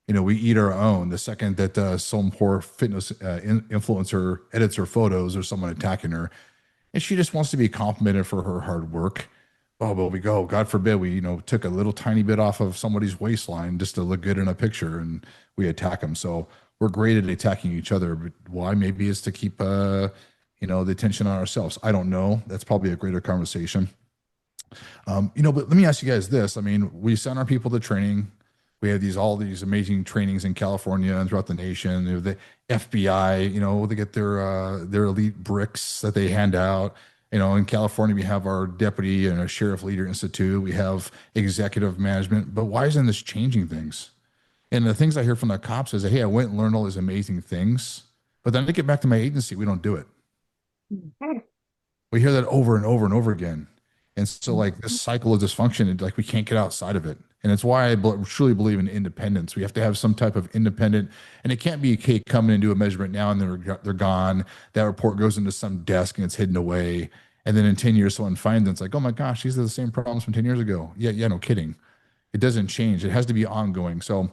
We eat our own. The second that some poor fitness influencer edits her photos or someone attacking her, and she just wants to be complimented for her hard work. Oh, but we go, God forbid, we, took a little tiny bit off of somebody's waistline just to look good in a picture and we attack them. So we're great at attacking each other. But why? Maybe it's to keep, the attention on ourselves. I don't know. That's probably a greater conversation. But let me ask you guys this. I mean, we send our people to training. We have all these amazing trainings in California and throughout the nation. The FBI, they get their elite bricks that they hand out. In California, we have our deputy and a sheriff leader institute. We have executive management. But why isn't this changing things? And the things I hear from the cops is, hey, I went and learned all these amazing things, but then I get back to my agency, we don't do it. We hear that over and over and over again. And so like this cycle of dysfunction, like we can't get outside of it. And it's why I truly believe in independence. We have to have some type of independent, and it can't be, okay, come in and do a measurement now and they're gone. That report goes into some desk and it's hidden away. And then in 10 years, someone finds it. It's like, oh my gosh, these are the same problems from 10 years ago. Yeah, no kidding. It doesn't change. It has to be ongoing. So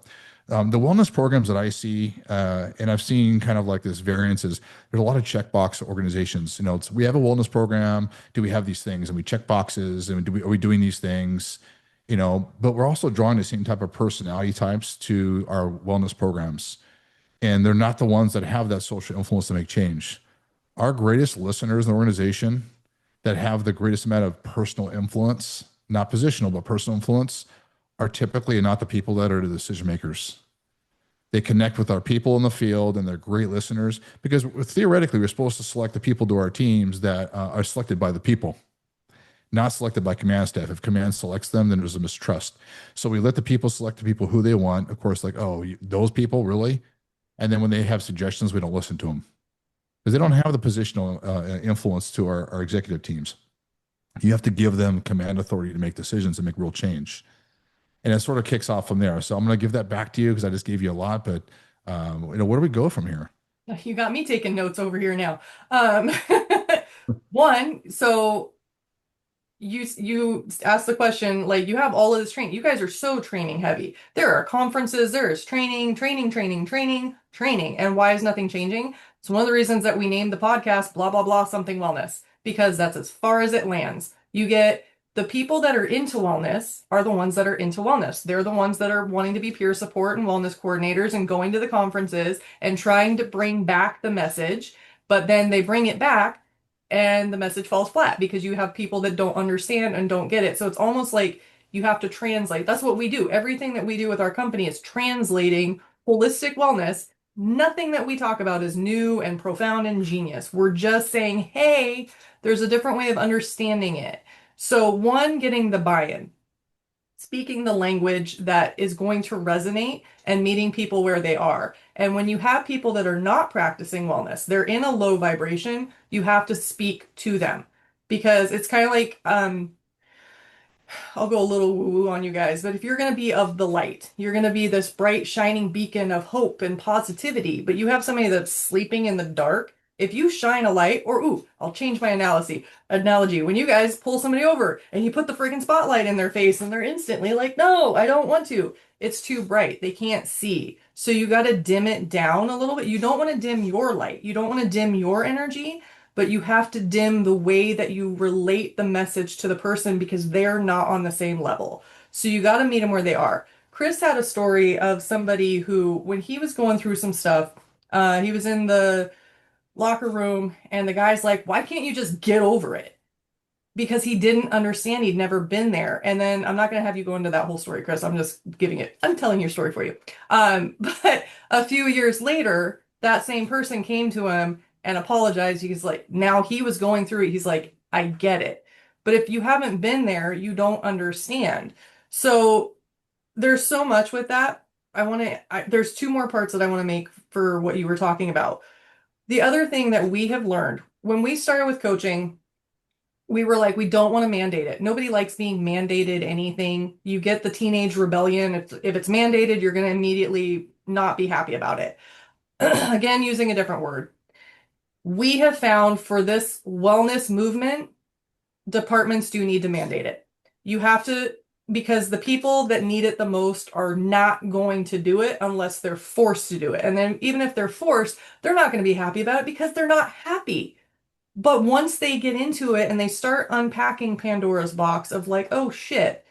the wellness programs that I see, and I've seen kind of like this variance is there's a lot of checkbox organizations. We have a wellness program. Do we have these things? And we check boxes. And are we doing these things? But we're also drawing the same type of personality types to our wellness programs. And they're not the ones that have that social influence to make change. Our greatest listeners in the organization that have the greatest amount of personal influence, not positional, but personal influence, are typically not the people that are the decision makers. They connect with our people in the field and they're great listeners because theoretically we're supposed to select the people to our teams that are selected by the people, not selected by command staff. If command selects them, then there's a mistrust. So we let the people select the people who they want. Of course, like, oh, those people, really? And then when they have suggestions, we don't listen to them because they don't have the positional influence to our executive teams. You have to give them command authority to make decisions and make real change. And it sort of kicks off from there. So I'm going to give that back to you because I just gave you a lot. But where do we go from here? You got me taking notes over here now. One, so you asked the question, like you have all of this training. You guys are so training heavy. There are conferences, there is training. And why is nothing changing? It's one of the reasons that we named the podcast blah, blah, blah, something wellness, because that's as far as it lands. You get the people that are into wellness are the ones that are into wellness. They're the ones that are wanting to be peer support and wellness coordinators and going to the conferences and trying to bring back the message. But then they bring it back and the message falls flat because you have people that don't understand and don't get it. So it's almost like you have to translate. That's what we do. Everything that we do with our company is translating holistic wellness. Nothing that we talk about is new and profound and genius. We're just saying, hey, there's a different way of understanding it. So one, getting the buy-in, speaking the language that is going to resonate and meeting people where they are. And when you have people that are not practicing wellness, they're in a low vibration, you have to speak to them because it's kind of like, I'll go a little woo-woo on you guys, but if you're going to be of the light, you're going to be this bright, shining beacon of hope and positivity, but you have somebody that's sleeping in the dark. If you shine a light, or I'll change my analogy. When you guys pull somebody over and you put the freaking spotlight in their face and they're instantly like, no, I don't want to. It's too bright. They can't see. So you got to dim it down a little bit. You don't want to dim your light. You don't want to dim your energy, but you have to dim the way that you relate the message to the person because they're not on the same level. So you got to meet them where they are. Chris had a story of somebody who, when he was going through some stuff, he was in the locker room and the guy's like, why can't you just get over it? Because he didn't understand. He'd never been there. And then I'm not going to have you go into that whole story, Chris. I'm telling your story for you. But a few years later, that same person came to him and apologized. He's like, now he was going through it. He's like, I get it. But if you haven't been there, you don't understand. So there's so much with that. There's two more parts that I want to make for what you were talking about. The other thing that we have learned when we started with coaching, we were like, we don't want to mandate it. Nobody likes being mandated anything. You get the teenage rebellion. If it's mandated, you're going to immediately not be happy about it. Again, using a different word. We have found for this wellness movement, departments do need to mandate it. You have to, because the people that need it the most are not going to do it unless they're forced to do it. And then even if they're forced, they're not going to be happy about it because they're not happy. But once they get into it and they start unpacking Pandora's box of like, oh shit,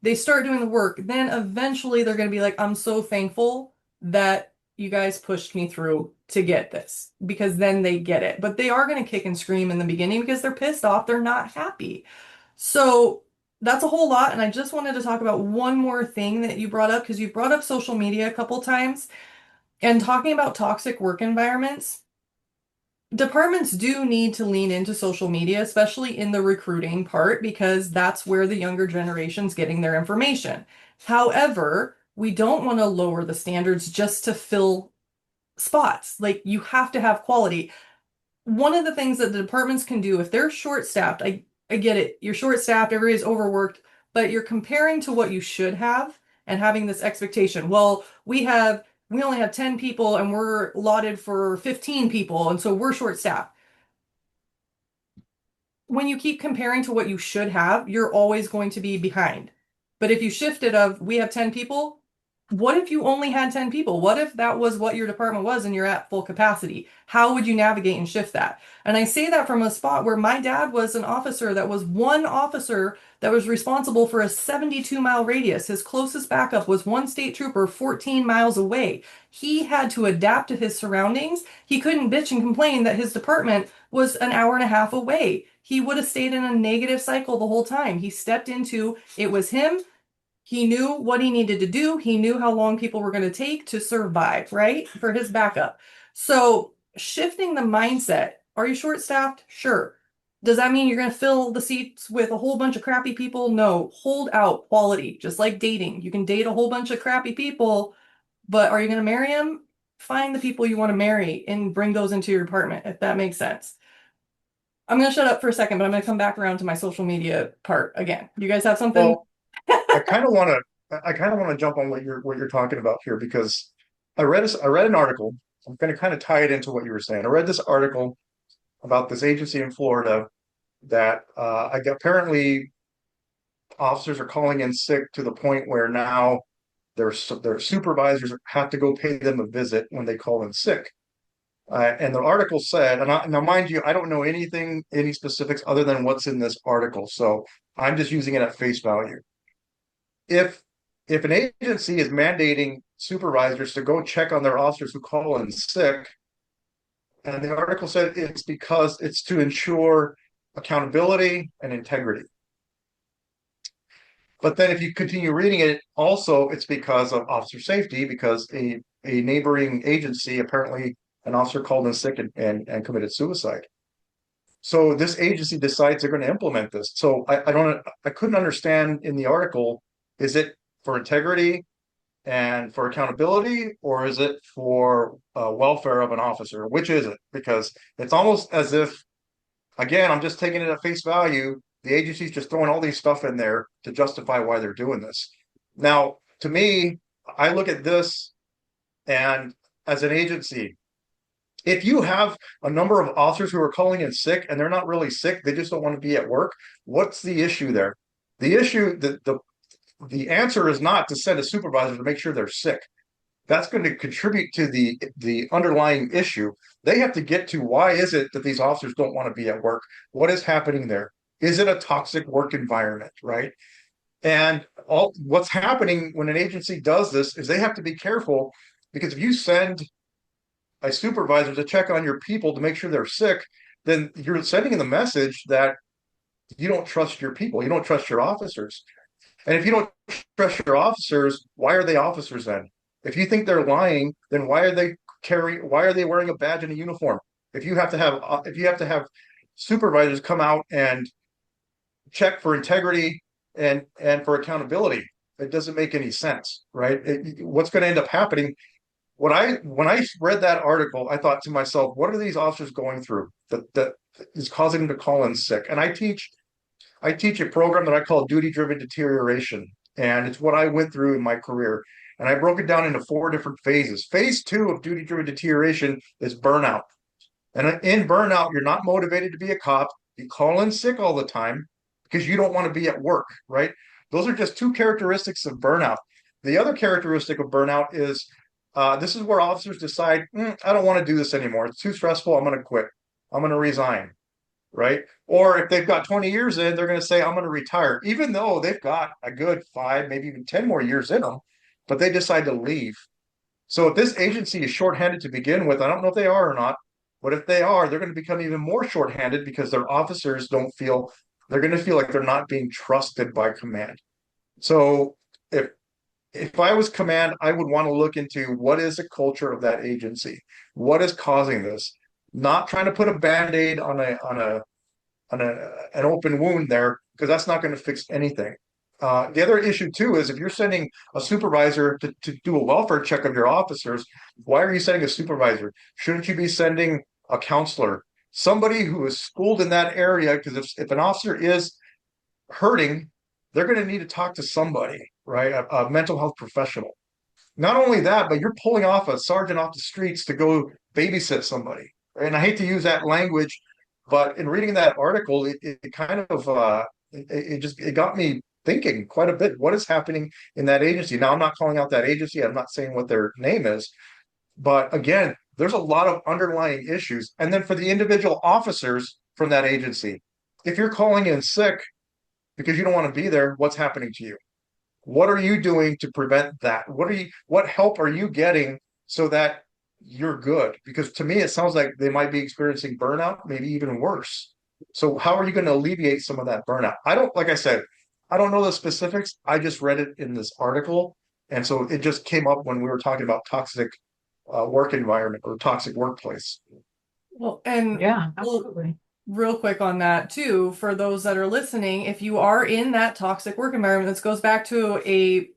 they start doing the work, then eventually they're going to be like, I'm so thankful that you guys pushed me through to get this, because then they get it. But they are going to kick and scream in the beginning because they're pissed off, they're not happy. So that's a whole lot. And I just wanted to talk about one more thing that you brought up, because you brought up social media a couple times and talking about toxic work environments. Departments do need to lean into social media, especially in the recruiting part, because that's where the younger generation's getting their information. However, we don't want to lower the standards just to fill spots. Like, you have to have quality. One of the things that the departments can do if they're short-staffed, I get it. You're short-staffed, everybody's overworked, but you're comparing to what you should have and having this expectation. Well, we only have 10 people and we're allotted for 15 people, and so we're short-staffed. When you keep comparing to what you should have, you're always going to be behind. But if you shift it of we have 10 people, what if you only had 10 people? What if that was what your department was and you're at full capacity? How would you navigate and shift that? And I say that from a spot where my dad was an officer that was one officer that was responsible for a 72-mile radius. His closest backup was one state trooper 14 miles away. He had to adapt to his surroundings. He couldn't bitch and complain that his department was an hour and a half away. He would have stayed in a negative cycle the whole time. He stepped into it was him. He knew what he needed to do. He knew how long people were going to take to survive, right? For his backup. So shifting the mindset. Are you short-staffed? Sure. Does that mean you're going to fill the seats with a whole bunch of crappy people? No. Hold out quality, just like dating. You can date a whole bunch of crappy people, but are you going to marry them? Find the people you want to marry and bring those into your department, if that makes sense. I'm going to shut up for a second, but I'm going to come back around to my social media part again. You guys have something? Well, I kind of want to jump on what you're talking about here, because I read an article. I'm going to kind of tie it into what you were saying. I read this article about this agency in Florida that apparently officers are calling in sick to the point where now their supervisors have to go pay them a visit when they call in sick. And the article said, now mind you, I don't know any specifics other than what's in this article, so I'm just using it at face value. If an agency is mandating supervisors to go check on their officers who call in sick, and the article said it's because it's to ensure accountability and integrity. But then if you continue reading it, also it's because of officer safety, because a neighboring agency, apparently an officer called in sick and committed suicide. So this agency decides they're going to implement this. So I couldn't understand in the article, is it for integrity and for accountability, or is it for welfare of an officer? Which is it? Because it's almost as if, again, I'm just taking it at face value. The agency's just throwing all these stuff in there to justify why they're doing this. Now, to me, I look at this, and as an agency, if you have a number of officers who are calling in sick and they're not really sick, they just don't want to be at work, what's the issue there? The issue, the answer is not to send a supervisor to make sure they're sick. that's going to contribute to the underlying issue. They have to get to why is it that these officers don't want to be at work? What is happening there? Is it a toxic work environment, right? And all what's happening when an agency does this is they have to be careful because if you send a supervisor to check on your people to make sure they're sick, then you're sending the message that you don't trust your people, you don't trust your officers. And if you don't trust your officers, why are they officers then? If you think they're lying, then why are they wearing a badge and a uniform? If you have to have supervisors come out and check for integrity and for accountability, it doesn't make any sense, right? What's going to end up happening when I read that article, I thought to myself, what are these officers going through that is causing them to call in sick? And I teach a program that I call duty driven deterioration, and it's what I went through in my career. And I broke it down into 4 different phases. Phase 2 of duty driven deterioration is burnout. And in burnout, you're not motivated to be a cop. You call in sick all the time because you don't want to be at work, right? Those are just 2 characteristics of burnout. The other characteristic of burnout is this is where officers decide, I don't want to do this anymore. It's too stressful. I'm going to quit. I'm going to resign, right? Or if they've got 20 years in, they're going to say, I'm going to retire, even though they've got a good 5, maybe even 10 more years in them, but they decide to leave. So if this agency is shorthanded to begin with, I don't know if they are or not, but if they are, they're going to become even more shorthanded because their officers don't feel they're going to feel like they're not being trusted by command. So if I was command, I would want to look into what is the culture of that agency, what is causing this. Not trying to put a band-aid on an open wound there because that's not going to fix anything. The other issue too is if you're sending a supervisor to do a welfare check of your officers, why are you sending a supervisor? Shouldn't you be sending a counselor, somebody who is schooled in that area? Because if an officer is hurting, they're going to need to talk to somebody, right? A mental health professional. Not only that, but you're pulling off a sergeant off the streets to go babysit somebody. Right? And I hate to use that language, but in reading that article, it kind of it got me thinking quite a bit. What is happening in that agency? Now, I'm not calling out that agency. I'm not saying what their name is, but again, there's a lot of underlying issues. And then for the individual officers from that agency, if you're calling in sick because you don't want to be there, what's happening to you? What are you doing to prevent that? What help are you getting so that you're good? Because to me, it sounds like they might be experiencing burnout, maybe even worse. So how are you going to alleviate some of that burnout? Like I said, I don't know the specifics. I just read it in this article. And so it just came up when we were talking about toxic work environment or toxic workplace. Well, and Yeah, absolutely. real quick on that too, for those that are listening, if you are in that toxic work environment, this goes back to a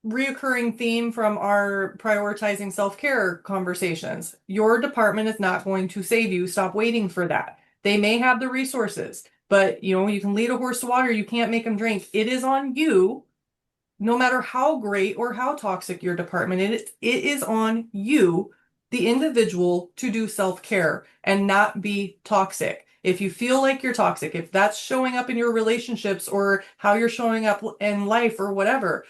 reoccurring theme from our prioritizing self-care conversations. Your department is not going to save you. Stop waiting for that. They may have the resources, but you can lead a horse to water, you can't make them drink. It is on you, no matter how great or how toxic your department is, it is on you, the individual, to do self-care and not be toxic. If you feel like you're toxic, if that's showing up in your relationships or how you're showing up in life or whatever,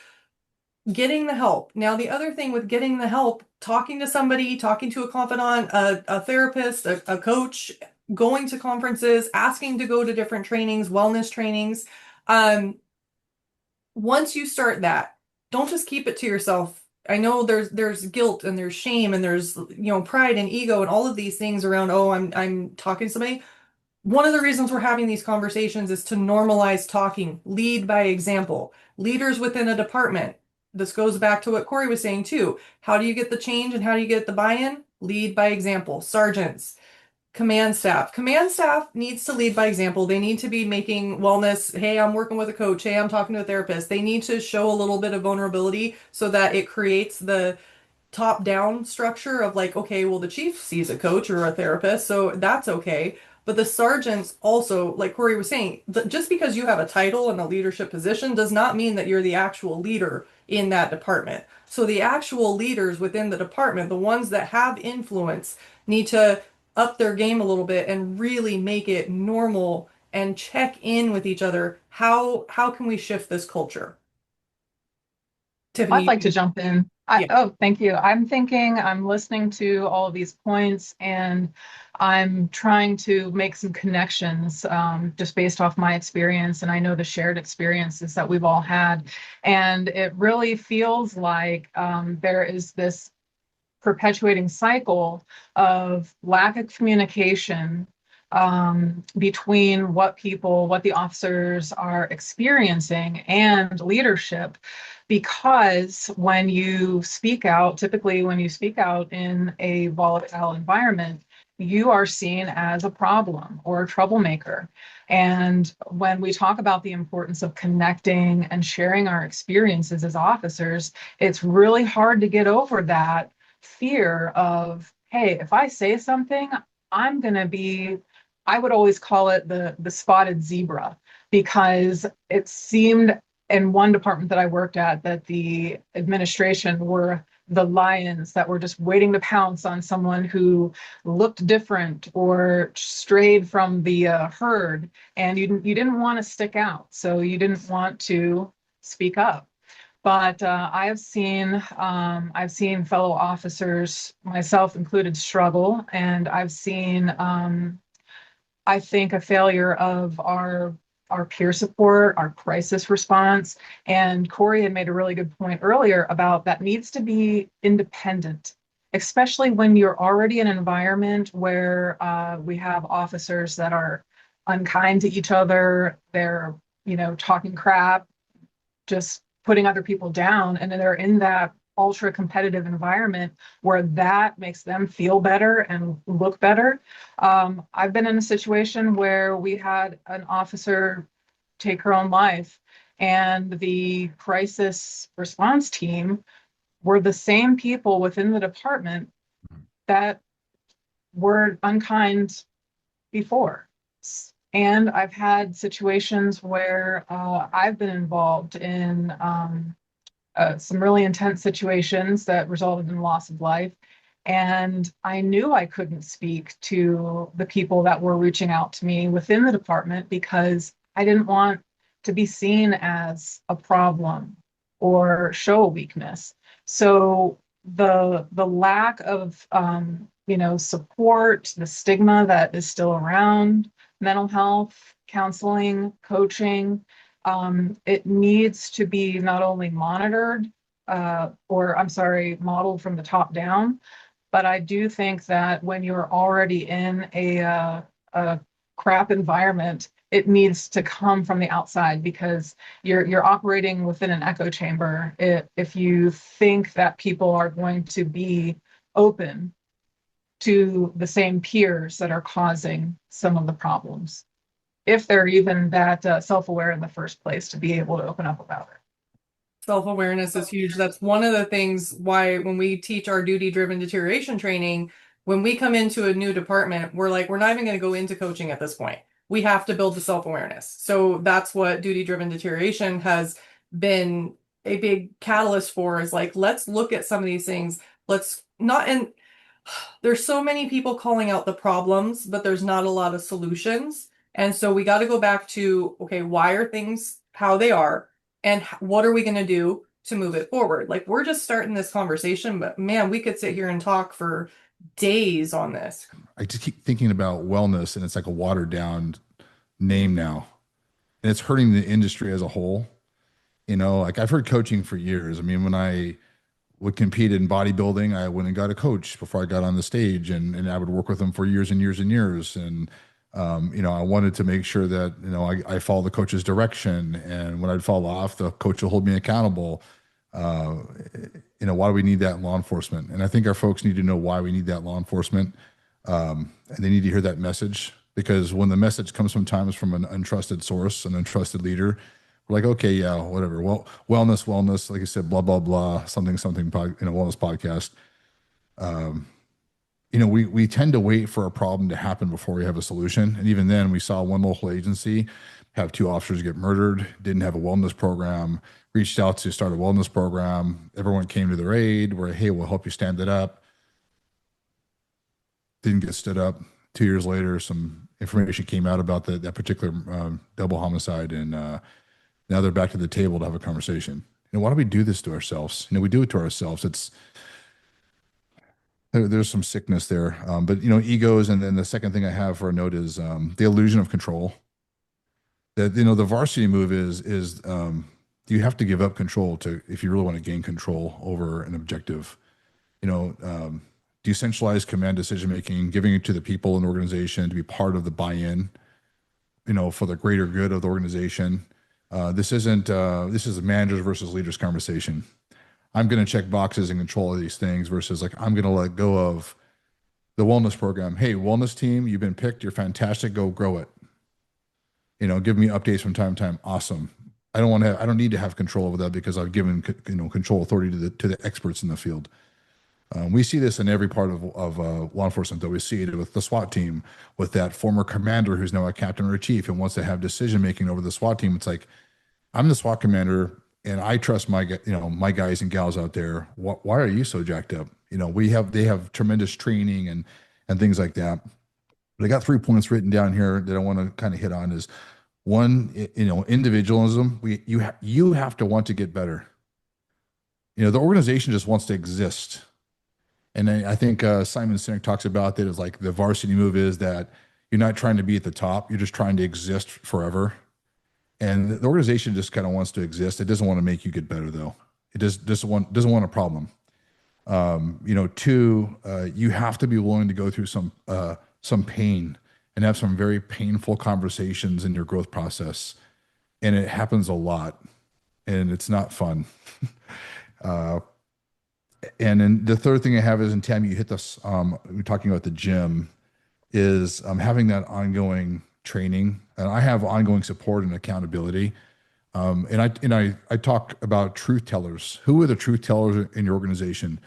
getting the help. Now, the other thing with getting the help, talking to somebody, talking to a confidant, a therapist, a coach, going to conferences, asking to go to different trainings, wellness trainings. Once you start that, don't just keep it to yourself. I know there's guilt and there's shame and there's pride and ego and all of these things around, oh, I'm talking to somebody. One of the reasons we're having these conversations is to normalize talking, lead by example. Leaders within a department. This goes back to what Cory was saying too. How do you get the change and how do you get the buy-in? Lead by example. Sergeants, command staff. Command staff needs to lead by example. They need to be making wellness. Hey, I'm working with a coach. Hey, I'm talking to a therapist. They need to show a little bit of vulnerability so that it creates the top-down structure of like, okay, well, the chief sees a coach or a therapist, so that's okay. But the sergeants also, like Cory was saying, just because you have a title and a leadership position does not mean that you're the actual leader in that department. So the actual leaders within the department, the ones that have influence, need to up their game a little bit and really make it normal and check in with each other. How can we shift this culture? I'd Tiffany. like to jump in. Yeah. Oh, thank you. I'm listening to all of these points and I'm trying to make some connections just based off my experience. And I know the shared experiences that we've all had. And it really feels like there is this perpetuating cycle of lack of communication between what the officers are experiencing and leadership. Because when you speak out, typically when you speak out in a volatile environment, you are seen as a problem or a troublemaker. And when we talk about the importance of connecting and sharing our experiences as officers, it's really hard to get over that fear of, hey, if I say something, I'm going to be, I would always call it the spotted zebra, because it seemed in one department that I worked at that the administration were the lions that were just waiting to pounce on someone who looked different or strayed from the herd, and you didn't want to stick out, so you didn't want to speak up. But I've seen fellow officers, myself included, struggle, and I've seen I think a failure of our peer support, our crisis response. And Cory had made a really good point earlier about that needs to be independent, especially when you're already in an environment where we have officers that are unkind to each other. They're, talking crap, just putting other people down, and then they're in that ultra competitive environment where that makes them feel better and look better. I've been in a situation where we had an officer take her own life, and the crisis response team were the same people within the department that were unkind before. And I've had situations where I've been involved in some really intense situations that resulted in loss of life. And I knew I couldn't speak to the people that were reaching out to me within the department because I didn't want to be seen as a problem or show a weakness. So the lack of support, the stigma that is still around mental health, counseling, coaching, it needs to be not only monitored, modeled from the top down, but I do think that when you're already in a crap environment, it needs to come from the outside because you're operating within an echo chamber. If you think that people are going to be open to the same peers that are causing some of the problems, if they're even that self-aware in the first place to be able to open up about it. Self-awareness is huge. That's one of the things why when we teach our duty-driven deterioration training, when we come into a new department, we're like, we're not even going to go into coaching at this point. We have to build the self-awareness. So that's what duty-driven deterioration has been a big catalyst for, is like, let's look at some of these things. Let's not, and there's so many people calling out the problems, but there's not a lot of solutions. And so we got to go back to, okay, why are things how they are? And what are we going to do to move it forward? Like, we're just starting this conversation, but man, we could sit here and talk for days on this. I just keep thinking about wellness, and it's like a watered down name now, and it's hurting the industry as a whole. Like I've heard coaching for years. I mean, when I would compete in bodybuilding, I went and got a coach before I got on the stage, and I would work with them for years and years and years. And I wanted to make sure that I follow the coach's direction, and when I'd fall off, the coach will hold me accountable. Why do we need that in law enforcement? And I think our folks need to know why we need that law enforcement, and they need to hear that message, because when the message comes sometimes from an untrusted source, an untrusted leader, we're like, okay, yeah, whatever. Well, wellness, like I said, blah blah blah, something, wellness podcast. We tend to wait for a problem to happen before we have a solution. And even then, we saw one local agency have 2 officers get murdered, didn't have a wellness program, reached out to start a wellness program. Everyone came to their aid, where, hey, we'll help you stand it up. Didn't get stood up. 2 years later, some information came out about that particular double homicide, and now they're back to the table to have a conversation. why do we do this to ourselves? We do it to ourselves. There's some sickness there. But egos, and then the second thing I have for a note is the illusion of control. That the varsity move is you have to give up control to if you really want to gain control over an objective. Decentralized command decision making, giving it to the people in the organization to be part of the buy-in, for the greater good of the organization. This is a managers versus leaders conversation. I'm going to check boxes and control of these things versus like I'm going to let go of the wellness program. Hey, wellness team, you've been picked. You're fantastic. Go grow it. Give me updates from time to time. Awesome. I don't need to have control over that because I've given control authority to the experts in the field. We see this in every part of law enforcement, though. We see it with the SWAT team, with that former commander who's now a captain or a chief and wants to have decision making over the SWAT team. It's like, I'm the SWAT commander and I trust my guys and gals out there. Why are you so jacked up? They have tremendous training and things like that. But I got 3 points written down here that I want to kind of hit on. Is one, individualism. You have to want to get better. The organization just wants to exist. And I think Simon Sinek talks about that as like the varsity move is that you're not trying to be at the top. You're just trying to exist forever. And the organization just kind of wants to exist. It doesn't want to make you get better, though. It just doesn't want a problem. Two, you have to be willing to go through some pain and have some very painful conversations in your growth process. And it happens a lot, and it's not fun. And then the third thing I have is, and Tami, you hit this, we're talking about the gym, is having that ongoing training. And I have ongoing support and accountability. And I talk about truth tellers. Who are the truth tellers in your organization?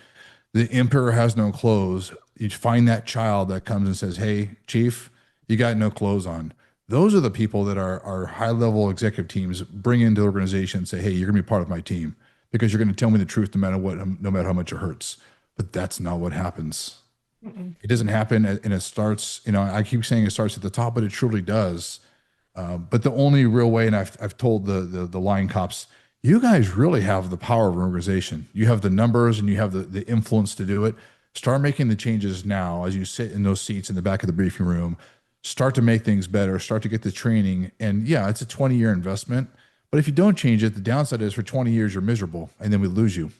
The emperor has no clothes. You find that child that comes and says, hey, chief, you got no clothes on. Those are the people that our high-level executive teams bring into the organization and say, hey, you're going to be part of my team because you're going to tell me the truth no matter how much it hurts. But that's not what happens. Mm-mm. It doesn't happen, and it starts, I keep saying it starts at the top, but it truly does. But the only real way, and I've told the line cops, you guys really have the power of an organization. You have the numbers and you have the influence to do it. Start making the changes now as you sit in those seats in the back of the briefing room. Start to make things better. Start to get the training. And yeah, it's a 20-year investment. But if you don't change it, the downside is for 20 years, you're miserable, and then we lose you.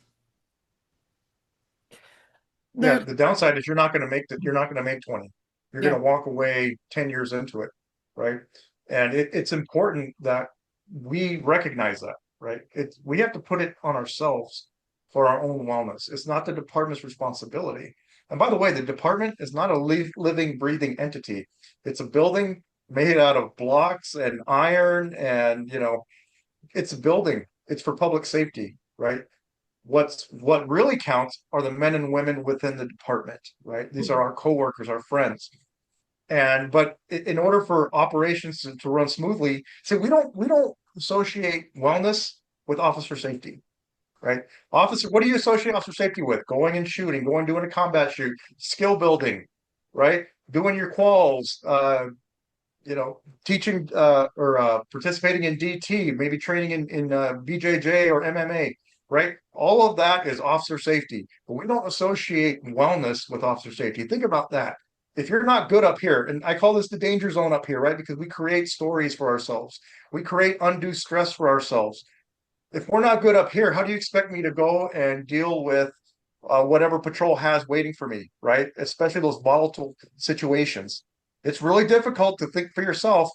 Yeah, the downside is you're not going to make 20. You're going to walk away 10 years into it, right? And it's important that we recognize that, right? We have to put it on ourselves for our own wellness. It's not the department's responsibility. And by the way, the department is not a living, breathing entity. It's a building made out of blocks and iron, and it's a building. It's for public safety, right? What really counts are the men and women within the department, right? These are our coworkers, our friends. But in order for operations to run smoothly, we don't associate wellness with officer safety, right? What do you associate officer safety with? Going and shooting, doing a combat shoot, skill building, right? Doing your quals, teaching or participating in DT, maybe training in BJJ or MMA, right? All of that is officer safety, but we don't associate wellness with officer safety. Think about that. If you're not good up here, and I call this the danger zone up here, right? Because we create stories for ourselves. We create undue stress for ourselves. If we're not good up here, how do you expect me to go and deal with whatever patrol has waiting for me, right? Especially those volatile situations. It's really difficult to think for yourself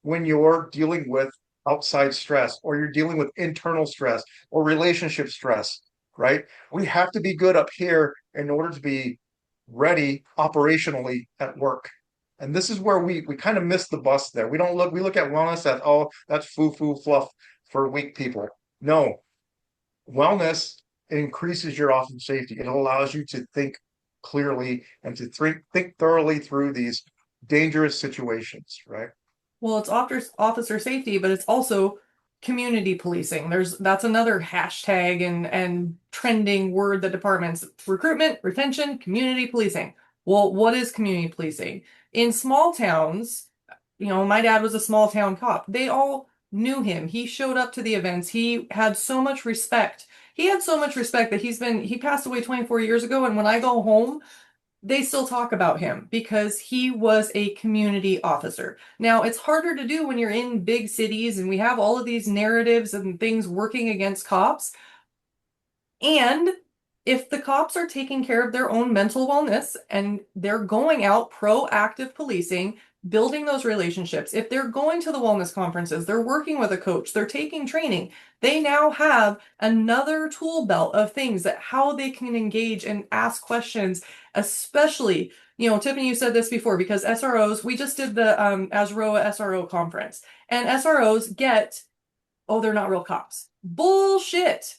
when you're dealing with outside stress, or you're dealing with internal stress or relationship stress, right? We have to be good up here in order to be ready operationally at work. And this is where we kind of miss the bus there. We look at wellness as, oh, that's foo-foo fluff for weak people. No, wellness increases your officer safety. It allows you to think clearly and to think thoroughly through these dangerous situations, right? Well, it's officer safety, but it's also community policing. That's another hashtag and trending word that departments: recruitment, retention, community policing. Well, what is community policing? In small towns, my dad was a small town cop. They all knew him. He showed up to the events. He had so much respect. He had so much respect that he passed away 24 years ago. And when I go home, they still talk about him because he was a community officer. Now, it's harder to do when you're in big cities and we have all of these narratives and things working against cops. And if the cops are taking care of their own mental wellness and they're going out proactive policing, building those relationships, if they're going to the wellness conferences, they're working with a coach, they're taking training, they now have another tool belt of things that how they can engage and ask questions, especially, Tiffany, you said this before, because SROs, we just did the ASROA SRO conference, and SROs oh, they're not real cops. Bullshit.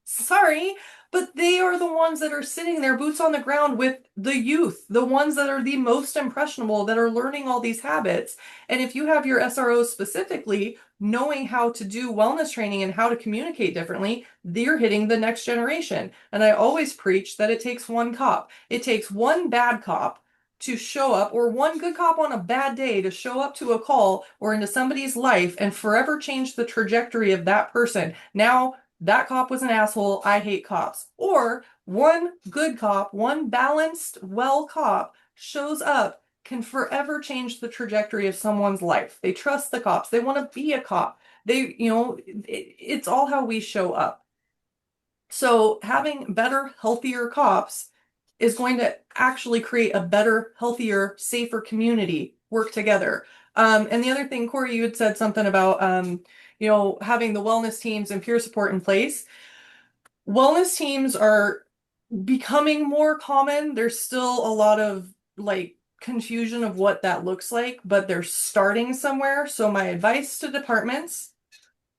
Sorry, but they are the ones that are sitting there, boots on the ground with the youth, the ones that are the most impressionable, that are learning all these habits. And if you have your SROs specifically knowing how to do wellness training and how to communicate differently, they're hitting the next generation. And I always preach that it takes one cop. It takes one bad cop to show up, or one good cop on a bad day to show up to a call or into somebody's life and forever change the trajectory of that person. Now, that cop was an asshole. I hate cops. Or one good cop, one balanced, well cop shows up, can forever change the trajectory of someone's life. They trust the cops. They want to be a cop. It's all how we show up. So having better, healthier cops is going to actually create a better, healthier, safer community work together. And the other thing, Cory, you had said something about having the wellness teams and peer support in place. Wellness teams are becoming more common. There's still a lot of confusion of what that looks like, but they're starting somewhere. So my advice to departments,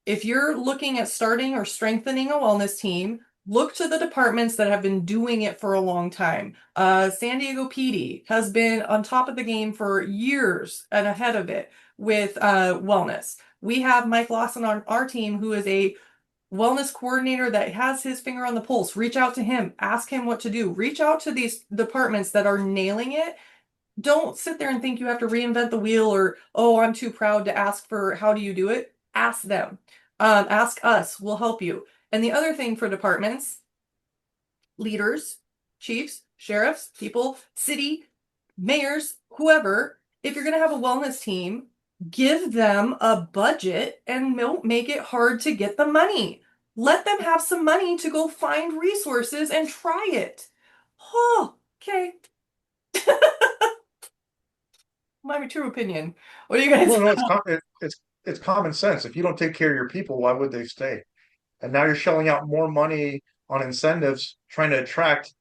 if you're looking at starting or strengthening a wellness team, look to the departments that have been doing it for a long time. San Diego PD has been on top of the game for years and ahead of it with wellness. We have Mike Lawson on our team, who is a wellness coordinator that has his finger on the pulse. Reach out to him, ask him what to do. Reach out to these departments that are nailing it. Don't sit there and think you have to reinvent the wheel, or, oh, I'm too proud to ask for how do you do it. Ask them. Ask us. We'll help you. And the other thing for departments, leaders, chiefs, sheriffs, people, city, mayors, whoever, if you're going to have a wellness team, give them a budget and don't make it hard to get the money. Let them have some money to go find resources and try it. Oh, okay. My true opinion. What do you guys Well, no, think? it's common sense. If you don't take care of your people, why would they stay? And now you're shelling out more money on incentives, trying to attract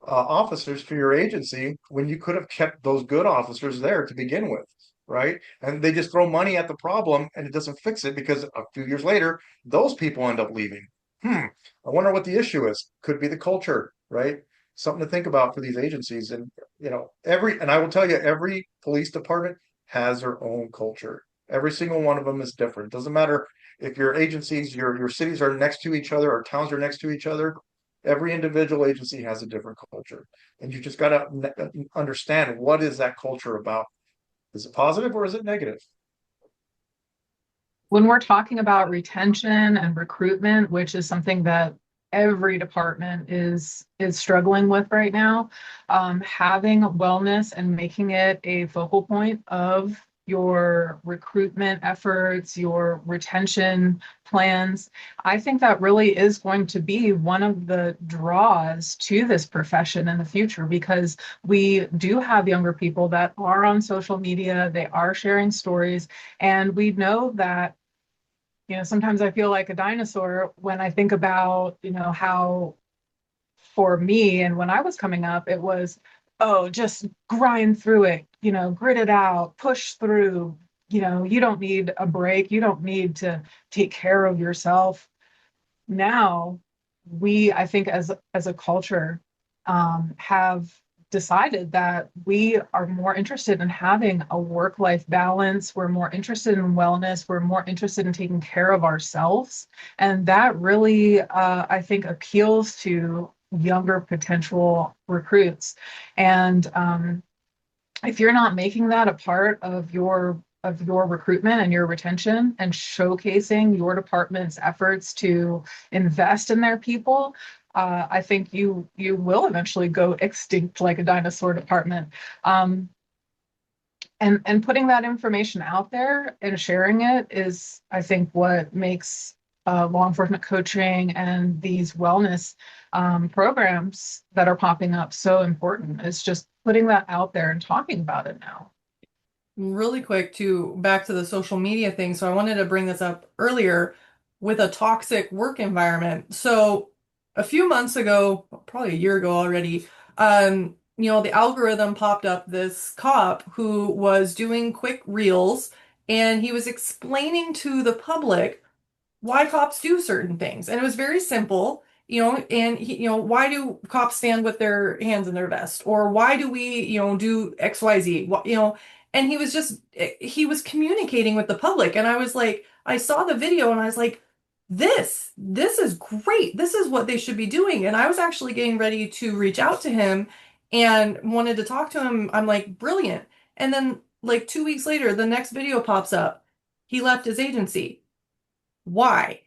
officers for your agency when you could have kept those good officers there to begin with, right? And they just throw money at the problem and it doesn't fix it, because a few years later, those people end up leaving. I wonder what the issue is. Could be the culture, right? Something to think about for these agencies. And and I will tell you, every police department has their own culture. Every single one of them is different. It doesn't matter if your agencies, your cities are next to each other or towns are next to each other. Every individual agency has a different culture, and you just got to understand, what is that culture about? Is it positive or is it negative? When we're talking about retention and recruitment, which is something that every department is struggling with right now, having wellness and making it a focal point of your recruitment efforts, your retention plans, I think that really is going to be one of the draws to this profession in the future, because we do have younger people that are on social media, they are sharing stories, and we know that sometimes I feel like a dinosaur when I think about, how for me and when I was coming up, it was, oh, just grind through it, grit it out, push through, you don't need a break. You don't need to take care of yourself. Now, I think as a culture, have decided that we are more interested in having a work-life balance. We're more interested in wellness. We're more interested in taking care of ourselves. And that really, I think, appeals to younger potential recruits. And if you're not making that a part of your of your recruitment and your retention and showcasing your department's efforts to invest in their people, I think you will eventually go extinct like a dinosaur department. And putting that information out there and sharing it is, I think, what makes law enforcement coaching and these wellness programs that are popping up so important. It's just putting that out there and talking about it now. Really quick to back to the social media thing. So I wanted to bring this up earlier with a toxic work environment. So a few months ago, probably a year ago already, the algorithm popped up this cop who was doing quick reels, and he was explaining to the public why cops do certain things. And it was very simple, and why do cops stand with their hands in their vest? Or why do we, do XYZ? And he was communicating with the public. And I was like, I saw the video and I was like, this is great. This is what they should be doing. And I was actually getting ready to reach out to him and wanted to talk to him. I'm like, brilliant. And then like 2 weeks later, the next video pops up. He left his agency. Why?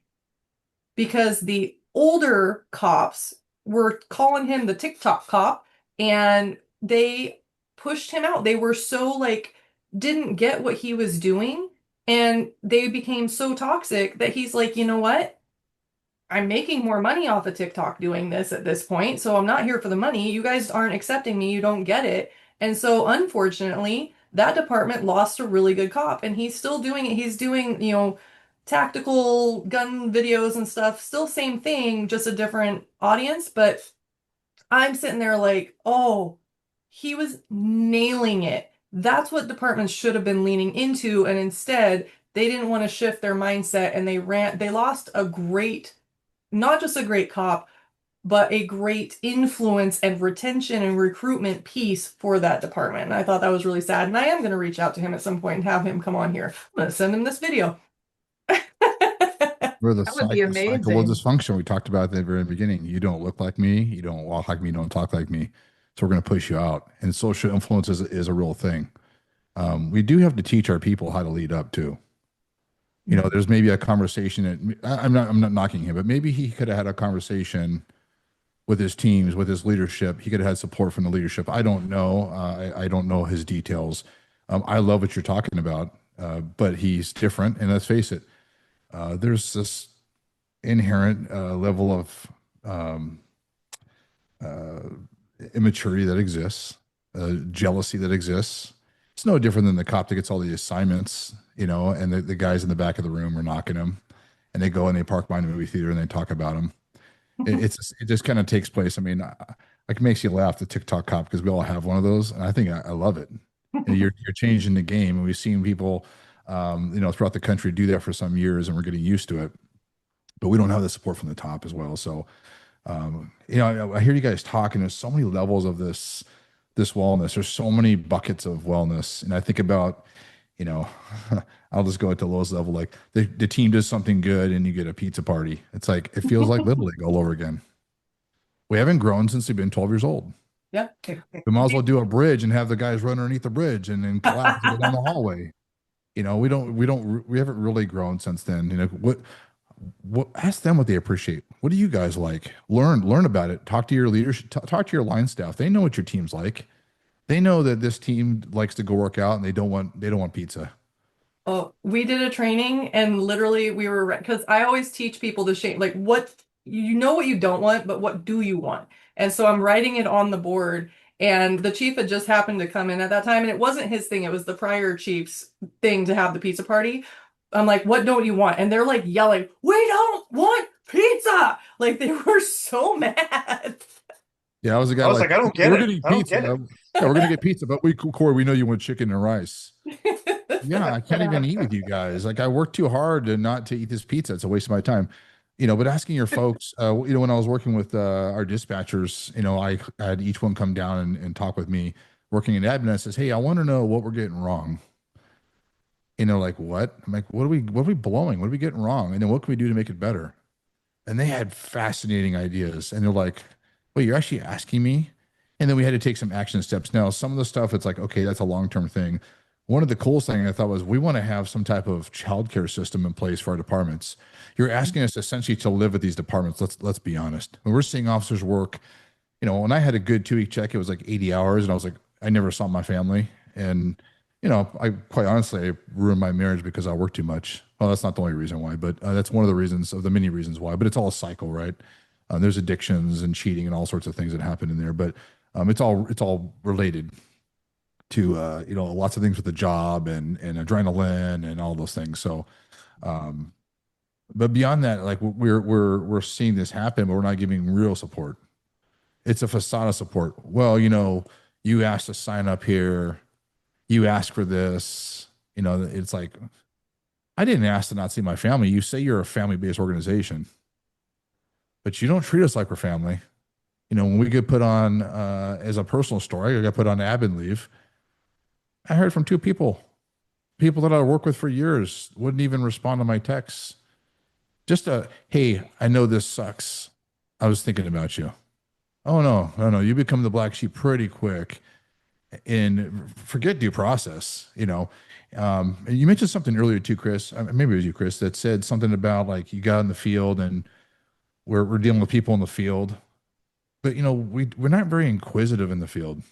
Because the older cops were calling him the TikTok cop, and they pushed him out. They were so like, didn't get what he was doing, and they became so toxic that he's like, you know what? I'm making more money off of TikTok doing this at this point, so I'm not here for the money. You guys aren't accepting me. You don't get it. And so unfortunately, that department lost a really good cop, and he's still doing it. He's doing, tactical gun videos and stuff. Still same thing, just a different audience. But I'm sitting there like, oh, he was nailing it. That's what departments should have been leaning into. And instead, they didn't want to shift their mindset, and they lost a great, not just a great cop, but a great influence and retention and recruitment piece for that department. And I thought that was really sad. And I am going to reach out to him at some point and have him come on here. I'm going to send him this video. We're the That would be cycle of amazing. dysfunction we talked about at the very beginning. You don't look like me. You don't walk like me. You don't talk like me. So we're going to push you out. And social influence is a real thing. We do have to teach our people how to lead up too. There's maybe a conversation that I'm not knocking him, but maybe he could have had a conversation with his teams, with his leadership. He could have had support from the leadership. I don't know. I don't know his details. I love what you're talking about, but he's different. And let's face it, there's this inherent level of immaturity that exists, jealousy that exists. It's no different than the cop that gets all the assignments, and the guys in the back of the room are knocking him, and they go and they park behind the movie theater and they talk about him. It just kind of takes place. I mean, like, it makes you laugh, the TikTok cop, because we all have one of those, and I think I love it. And you're changing the game, and we've seen people, throughout the country do that for some years, and we're getting used to it. But we don't have the support from the top as well. So, I hear you guys talking. There's so many levels of this wellness. There's so many buckets of wellness, and I think about, I'll just go at the lowest level. Like the team does something good, and you get a pizza party. It's like, it feels like Little League all over again. We haven't grown since we've been 12 years old. Yeah. We might as well do a bridge and have the guys run underneath the bridge and then collapse and go down the hallway. We haven't really grown since then. What ask them what they appreciate. What do you guys like? Learn about it. Talk to your leadership, talk to your line staff. They know what your team's like. They know that this team likes to go work out, and they don't want pizza. Oh, we did a training, and literally because I always teach people to shape, like, what you don't want, but what do you want? And so I'm writing it on the board, and the chief had just happened to come in at that time, and it wasn't his thing. It was the prior chief's thing to have the pizza party. I'm like, what don't you want? And they're like yelling, we don't want pizza. Like, they were so mad. Yeah, I was a guy. I was like, I don't get we're it. getting I don't pizza. get it. Yeah, we're gonna get pizza, but Corey, we know you want chicken and rice. Yeah, I can't even eat with you guys. Like, I work too hard not to eat this pizza. It's a waste of my time. But asking your folks, when I was working with our dispatchers, I had each one come down and talk with me, working in admin. I says, hey, I want to know what we're getting wrong. Like, what? I'm like, what are we blowing? What are we getting wrong? And then what can we do to make it better? And they had fascinating ideas. And they're like, wait, you're actually asking me? And then we had to take some action steps. Now, some of the stuff, it's like, okay, that's a long-term thing. one of the coolest thing I thought was we want to have some type of childcare system in place for our departments. You're asking us essentially to live at these departments. Let's be honest. When we're seeing officers work, when I had a good 2 week check, it was like 80 hours, and I was like, I never saw my family, and I quite honestly I ruined my marriage because I work too much. Well, that's not the only reason why, but that's one of the reasons of the many reasons why. But it's all a cycle, right? There's addictions and cheating and all sorts of things that happen in there, but it's all related to lots of things with the job and adrenaline and all those things. So, but beyond that, like we're seeing this happen, but we're not giving real support. It's a facade of support. Well, you asked to sign up here, you asked for this. It's like I didn't ask to not see my family. You say you're a family-based organization, but you don't treat us like we're family. When we get put on as a personal story, I got put on admin leave. I heard from two people that I worked with for years, wouldn't even respond to my texts. Just hey, I know this sucks. I was thinking about you. Oh, no. You become the black sheep pretty quick and forget due process, And you mentioned something earlier too, Chris. Maybe it was you, Chris, that said something about like you got in the field and we're dealing with people in the field. But, we're not very inquisitive in the field.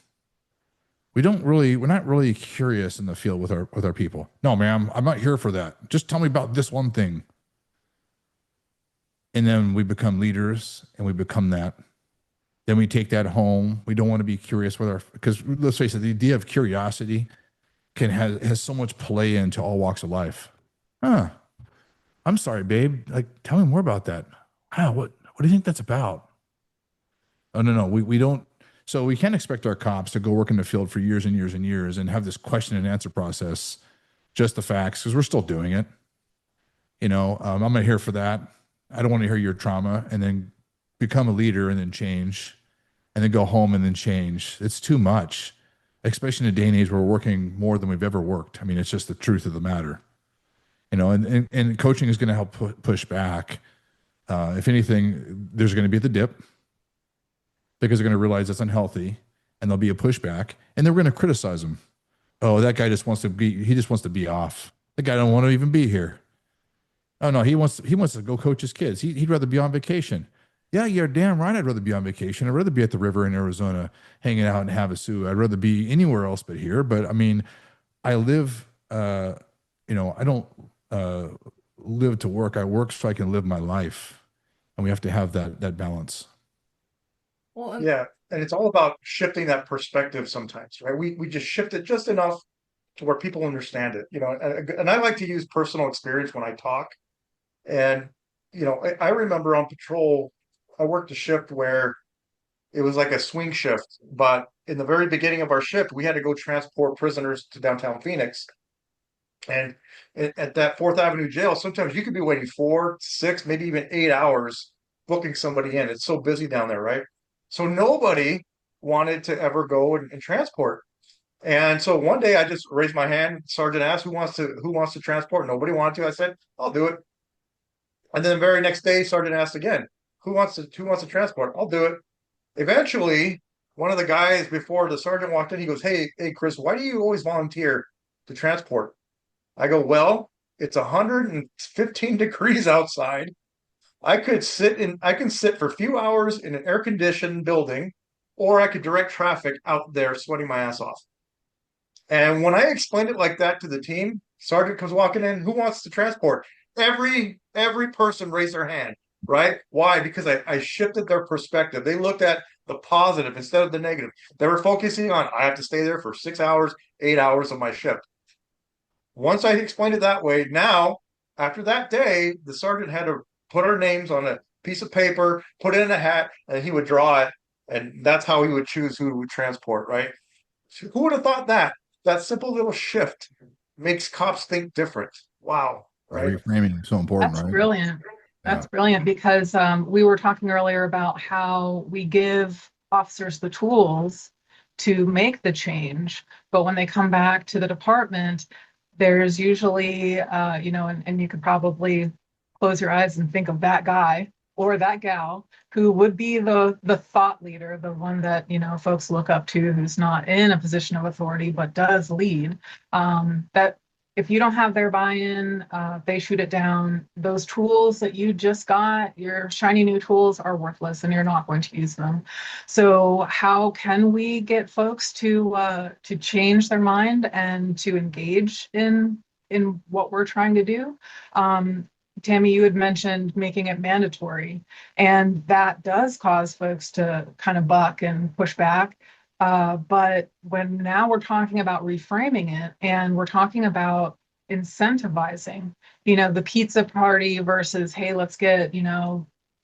We're not really curious in the field with our people. No, ma'am, I'm not here for that. Just tell me about this one thing. And then we become leaders and we become that. Then we take that home. We don't want to be curious because let's face it, the idea of curiosity has so much play into all walks of life. I'm sorry, babe. Like, tell me more about that. What do you think that's about? Oh, no, we don't. So we can't expect our cops to go work in the field for years and years and years and have this question and answer process, just the facts, because we're still doing it. I'm not here for that. I don't want to hear your trauma and then become a leader and then change and then go home and then change. It's too much, especially in a day and age where we're working more than we've ever worked. I mean, it's just the truth of the matter. And coaching is going to help push back. If anything, there's going to be the dip because they're going to realize it's unhealthy and there'll be a pushback and they're going to criticize them. Oh, that guy just wants to be off. That guy don't want to even be here. Oh no, he wants to go coach his kids. He'd rather be on vacation. Yeah, you're damn right. I'd rather be on vacation. I'd rather be at the river in Arizona, hanging out in Havasu. I'd rather be anywhere else but here. But I mean, I live. I don't live to work. I work so I can live my life, and we have to have that balance. Well, yeah, and it's all about shifting that perspective sometimes, right? We just shift it just enough to where people understand it, and I like to use personal experience when I talk. And, I remember on patrol, I worked a shift where it was like a swing shift, but in the very beginning of our shift, we had to go transport prisoners to downtown Phoenix. And at that 4th Avenue jail, sometimes you could be waiting 4, 6, maybe even 8 hours booking somebody in. It's so busy down there, right? So nobody wanted to ever go and transport. And so one day I just raised my hand. Sergeant asked, who wants to transport? Nobody wanted to. I said, I'll do it. And then the very next day, Sergeant asked again, who wants to transport? I'll do it. Eventually, one of the guys before the sergeant walked in, he goes, Hey, Chris, why do you always volunteer to transport? I go, well, it's 115 degrees outside. I can sit for a few hours in an air-conditioned building, or I could direct traffic out there sweating my ass off. And when I explained it like that to the team, sergeant comes walking in, who wants to transport? Every person raised their hand, right? Why? Because I shifted their perspective. They looked at the positive instead of the negative. They were focusing on, I have to stay there for 6 hours, 8 hours of my shift. Once I explained it that way, now, after that day, the sergeant had to put our names on a piece of paper, put it in a hat, and he would draw it. And that's how he would choose who would transport, right? So who would have thought that? That simple little shift makes cops think different. Wow. Right. Reframing is so important, That's right? brilliant. That's brilliant because we were talking earlier about how we give officers the tools to make the change, but when they come back to the department, there's usually, and you could probably close your eyes and think of that guy or that gal who would be the thought leader, the one that, folks look up to, who's not in a position of authority but does lead, that if you don't have their buy-in, they shoot it down. Those tools that you just got, your shiny new tools, are worthless and you're not going to use them. So how can we get folks to change their mind and to engage in what we're trying to do? Tami, you had mentioned making it mandatory, and that does cause folks to kind of buck and push back. But when now we're talking about reframing it and we're talking about incentivizing, the pizza party versus, hey, let's get,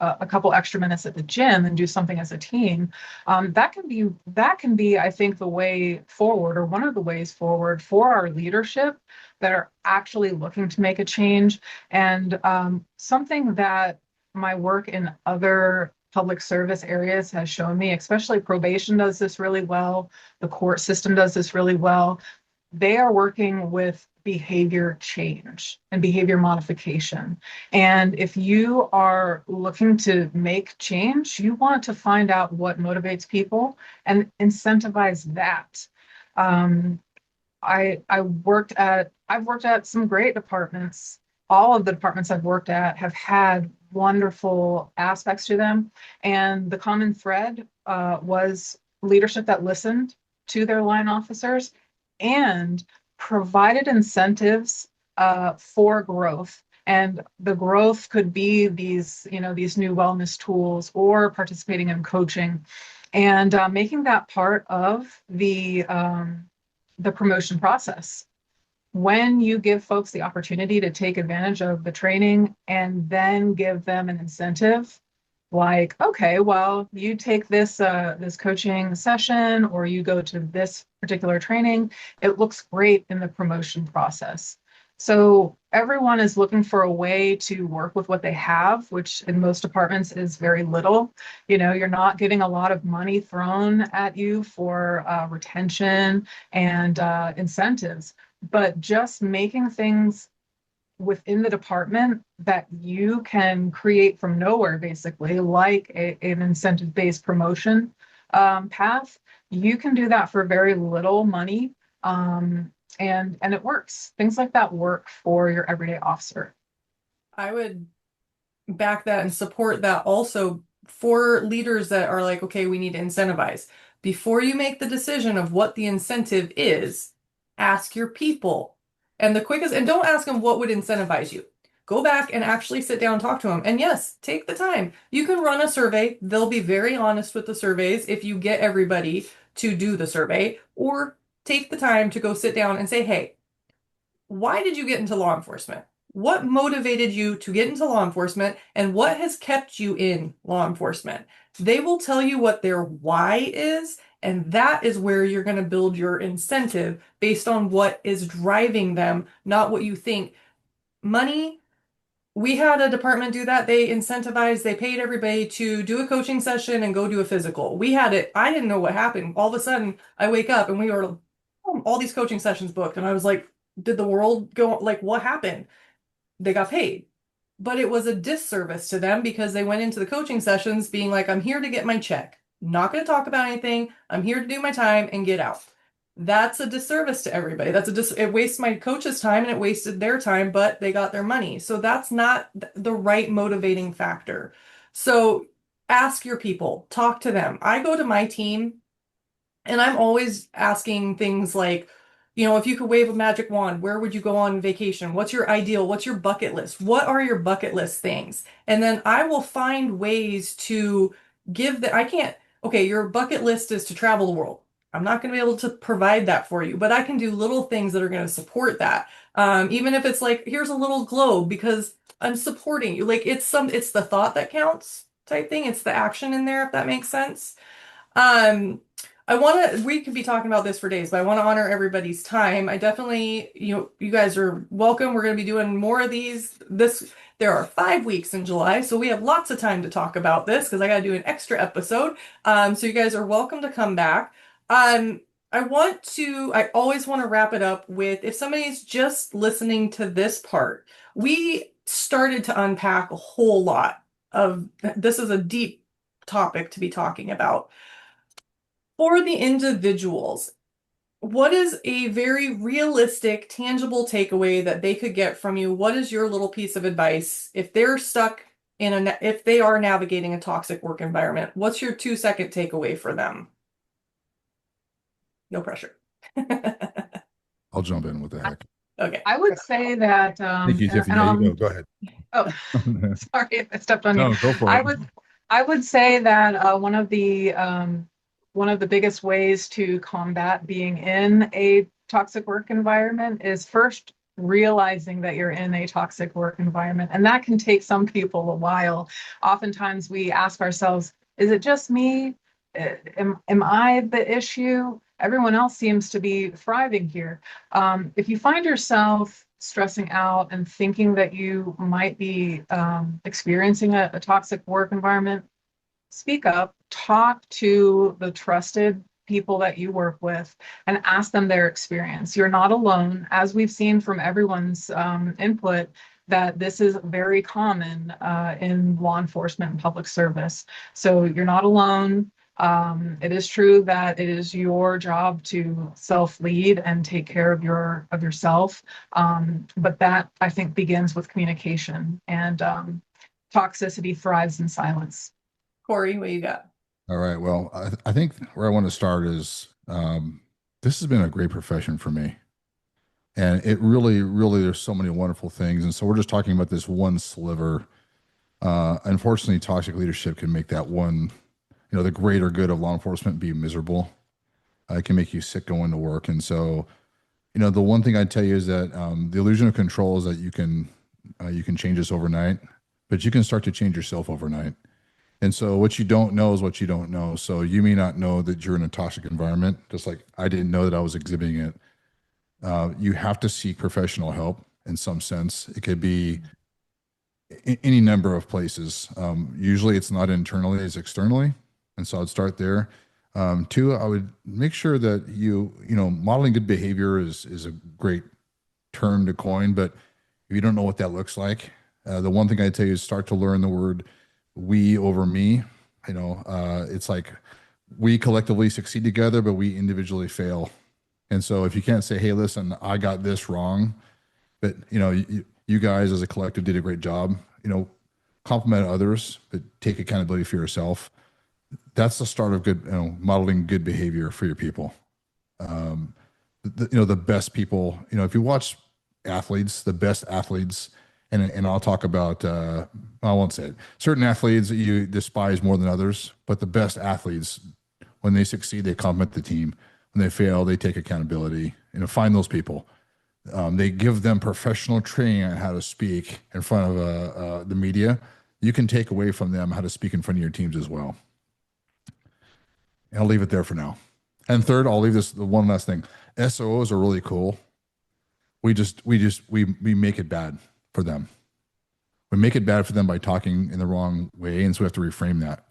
a couple extra minutes at the gym and do something as a team, that can be, I think, the way forward, or one of the ways forward for our leadership that are actually looking to make a change. And something that my work in other public service areas has shown me, especially probation does this really well, the court system does this really well. They are working with behavior change and behavior modification. And if you are looking to make change, you want to find out what motivates people and incentivize that. I've worked at some great departments. All of the departments I've worked at have had wonderful aspects to them. And the common thread was leadership that listened to their line officers and provided incentives for growth. And the growth could be these new wellness tools or participating in coaching, and making that part of the promotion process. When you give folks the opportunity to take advantage of the training and then give them an incentive, like, okay, well, you take this coaching session or you go to this particular training, it looks great in the promotion process. So everyone is looking for a way to work with what they have, which in most departments is very little. You're not getting a lot of money thrown at you for retention and incentives, but just making things within the department that you can create from nowhere, basically, like an incentive-based promotion path. You can do that for very little money, and it works. Things like that work for your everyday officer. I would back that and support that also for leaders that are like, okay, we need to incentivize. Before you make the decision of what the incentive is, ask your people. And don't ask them what would incentivize you. Go back and actually sit down and talk to them. And yes, take the time. You can run a survey. They'll be very honest with the surveys if you get everybody to do the survey, or take the time to go sit down and say, hey, why did you get into law enforcement? What motivated you to get into law enforcement, and what has kept you in law enforcement? They will tell you what their why is, and that is where you're going to build your incentive based on what is driving them, not what you think. Money, we had a department do that. They incentivized, they paid everybody to do a coaching session and go do a physical. We had it. I didn't know what happened. All of a sudden, I wake up and we were all these coaching sessions booked. And I was like, did the world go, like, what happened? They got paid. But it was a disservice to them because they went into the coaching sessions being like, I'm here to get my check. Not going to talk about anything. I'm here to do my time and get out. That's a disservice to everybody. It wastes my coach's time and it wasted their time, but they got their money. So that's not the right motivating factor. So ask your people, talk to them. I go to my team and I'm always asking things like, if you could wave a magic wand, where would you go on vacation? What's your ideal? What's your bucket list? What are your bucket list things? And then I will find ways to okay, your bucket list is to travel the world. I'm not going to be able to provide that for you, but I can do little things that are going to support that. Even if it's like, here's a little globe because I'm supporting you. Like it's the thought that counts type thing. It's the action in there, if that makes sense. We could be talking about this for days, but I want to honor everybody's time. I definitely, you guys are welcome. We're going to be doing more of these. There are 5 weeks in July, so we have lots of time to talk about this because I got to do an extra episode. So you guys are welcome to come back. I always want to wrap it up with, if somebody's just listening to this part, we started to unpack a whole lot of this is a deep topic to be talking about. For the individuals, what is a very realistic, tangible takeaway that they could get from you? What is your little piece of advice if they're stuck if they are navigating a toxic work environment? What's your 2-second takeaway for them? No pressure. I'll jump in. What the heck? Okay. I would say that, Thank you, Tiffany. Yeah, you go. Go ahead. oh, sorry, I stepped on you. No, go for I it. would say that one of the biggest ways to combat being in a toxic work environment is first realizing that you're in a toxic work environment, and that can take some people a while. Oftentimes, we ask ourselves, "Is it just me? Am I the issue? Everyone else seems to be thriving here." If you find yourself stressing out and thinking that you might be experiencing a toxic work environment, speak up, talk to the trusted people that you work with and ask them their experience. You're not alone, as we've seen from everyone's input, that this is very common in law enforcement and public service. So you're not alone. It is true that it is your job to self-lead and take care of yourself. But that, I think, begins with communication, and toxicity thrives in silence. Cory, what you got? All right. Well, I think where I want to start is this has been a great profession for me. And it really, really, there's so many wonderful things. And so we're just talking about this one sliver. Unfortunately, toxic leadership can make that one, the greater good of law enforcement be miserable. It can make you sick going to work. And so, the one thing I'd tell you is that the illusion of control is that you can change this overnight, but you can start to change yourself overnight. And so what you don't know is what you don't know. So you may not know that you're in a toxic environment, just like I didn't know that I was exhibiting it. You have to seek professional help in some sense. It could be any number of places. Usually it's not internally, it's externally. And so I'd start there. Two, I would make sure that modeling good behavior is a great term to coin, but if you don't know what that looks like, the one thing I'd tell you is start to learn the word we over me. It's like we collectively succeed together, but we individually fail. And so if you can't say, hey, listen, I got this wrong, but you guys as a collective did a great job, compliment others, but take accountability for yourself. That's the start of good, modeling good behavior for your people. The best people, if you watch athletes, the best athletes, and I'll talk about, I won't say it, certain athletes that you despise more than others, but the best athletes, when they succeed, they compliment the team. When they fail, they take accountability. Find those people. They give them professional training on how to speak in front of the media. You can take away from them how to speak in front of your teams as well. And I'll leave it there for now. And third, I'll leave the one last thing. SOOs are really cool. We make it bad for them. We make it bad for them by talking in the wrong way, and so we have to reframe that.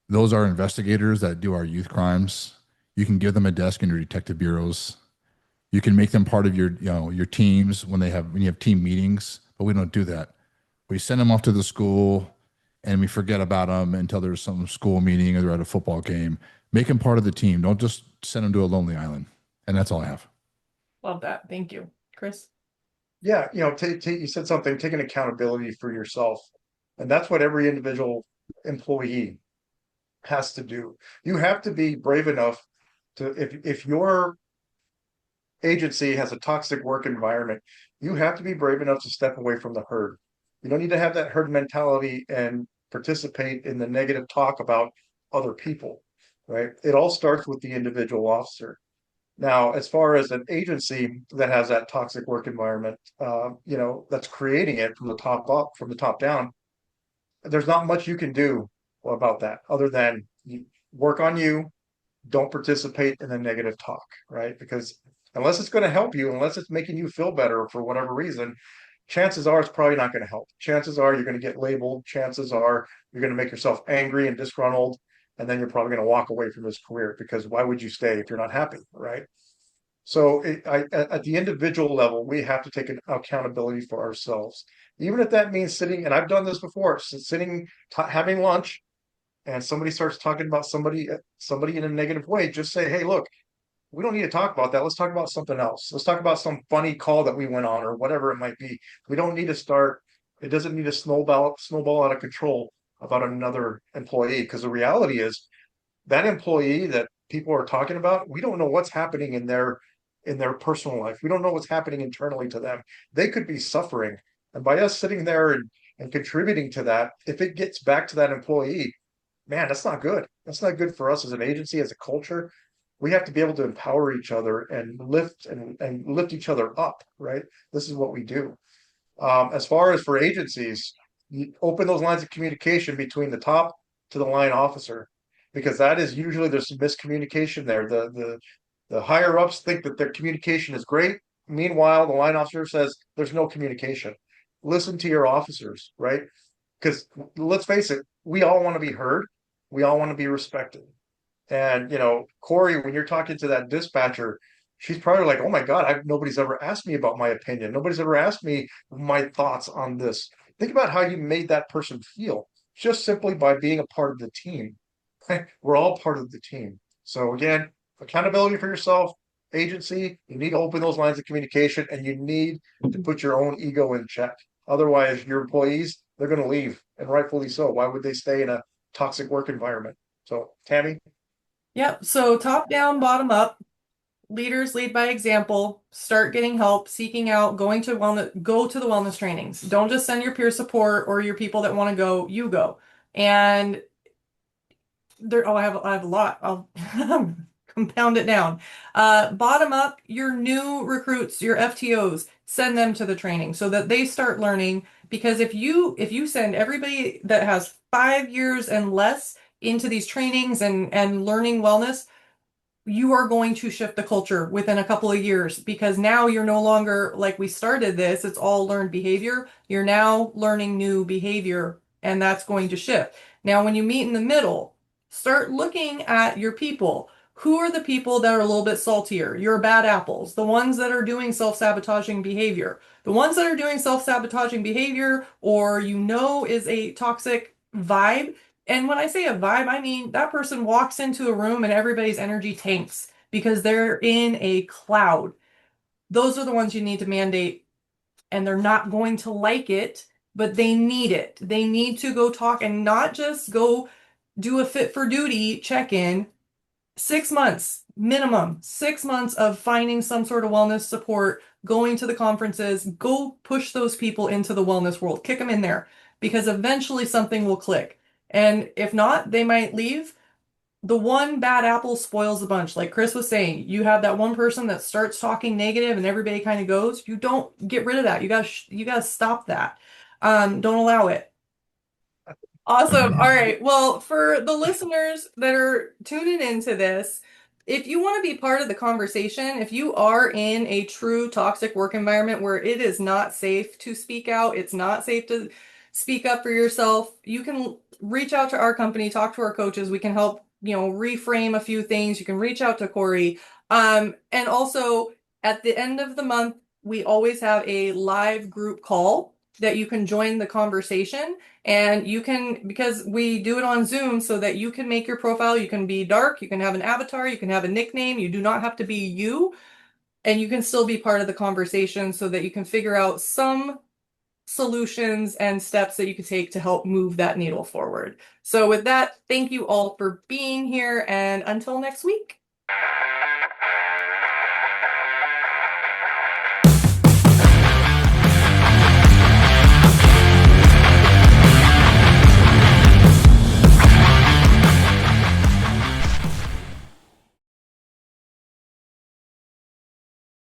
Those are investigators that do our youth crimes. You can give them a desk in your detective bureaus. You can make them part of your teams when you have team meetings, but we don't do that. We send them off to the school and we forget about them until there's some school meeting or they're at a football game. Make them part of the team. Don't just send them to a lonely island. And that's all I have. Love that. Thank you. Chris? Yeah, you said something, taking accountability for yourself. And that's what every individual employee has to do. You have to be brave enough to, if your agency has a toxic work environment, you have to be brave enough to step away from the herd. You don't need to have that herd mentality and participate in the negative talk about other people, right? It all starts with the individual officer. Now, as far as an agency that has that toxic work environment, that's creating it from the top up, from the top down, there's not much you can do about that other than you work on you. Don't participate in the negative talk, right? Because unless it's going to help you, unless it's making you feel better for whatever reason, chances are it's probably not going to help. Chances are you're going to get labeled. Chances are you're going to make yourself angry and disgruntled. And then you're probably going to walk away from this career, because why would you stay if you're not happy, right? So at the individual level, we have to take an accountability for ourselves, even if that means sitting. And I've done this before, sitting, having lunch, and somebody starts talking about somebody in a negative way. Just say, "Hey, look, we don't need to talk about that. Let's talk about something else. Let's talk about some funny call that we went on or whatever it might be. We don't need to start. It doesn't need to snowball out of control about another employee because the reality is that employee that people are talking about, we don't know what's happening in their personal life. We don't know what's happening internally to them. They could be suffering. And by us sitting there and contributing to that, if it gets back to that employee, man, that's not good. That's not good for us as an agency, as a culture. We have to be able to empower each other and lift each other up, right? This is what we do. As far as for agencies, you open those lines of communication between the top to the line officer, because that is usually there's some miscommunication there. The higher ups think that their communication is great. Meanwhile, the line officer says there's no communication. Listen to your officers, right? Because let's face it, we all want to be heard. We all want to be respected. And Cory, when you're talking to that dispatcher, she's probably like, "Oh my God, nobody's ever asked me about my opinion. Nobody's ever asked me my thoughts on this." Think about how you made that person feel just simply by being a part of the team. We're all part of the team. So again, accountability for yourself, agency, you need to open those lines of communication and you need to put your own ego in check. Otherwise, your employees, they're going to leave, and rightfully so. Why would they stay in a toxic work environment? So, Tami? Yep. So top down, bottom up. Leaders lead by example. Start getting help, seeking out, go to the wellness trainings. Don't just send your peer support or your people that want to go, you go. And I have a lot. I'll compound it down. Bottom up, your new recruits, your FTOs, send them to the training so that they start learning. Because if you send everybody that has 5 years and less into these trainings and learning wellness, you are going to shift the culture within a couple of years because now you're no longer like we started this, it's all learned behavior. You're now learning new behavior, and that's going to shift. Now, when you meet in the middle, start looking at your people. Who are the people that are a little bit saltier? Your bad apples, the ones that are doing self-sabotaging behavior. The ones that are doing self-sabotaging behavior or is a toxic vibe. And when I say a vibe, I mean that person walks into a room and everybody's energy tanks because they're in a cloud. Those are the ones you need to mandate, and they're not going to like it, but they need it. They need to go talk and not just go do a fit for duty check-in. 6 months, minimum, 6 months of finding some sort of wellness support, going to the conferences, go push those people into the wellness world, kick them in there because eventually something will click. And if not, they might leave. The one bad apple spoils the bunch. Like Chris was saying, you have that one person that starts talking negative and everybody kind of goes. You don't get rid of that. You gotta stop that. Don't allow it. Awesome. All right. Well, for the listeners that are tuning into this, if you want to be part of the conversation, if you are in a true toxic work environment where it is not safe to speak out, it's not safe to speak up for yourself, you can reach out to our company, talk to our coaches. We can help, reframe a few things. You can reach out to Cory. And also at the end of the month, we always have a live group call that you can join the conversation. And you can, because we do it on Zoom so that you can make your profile, you can be dark, you can have an avatar, you can have a nickname, you do not have to be you, and you can still be part of the conversation so that you can figure out some solutions and steps that you could take to help move that needle forward. So with that, thank you all for being here, and until next week.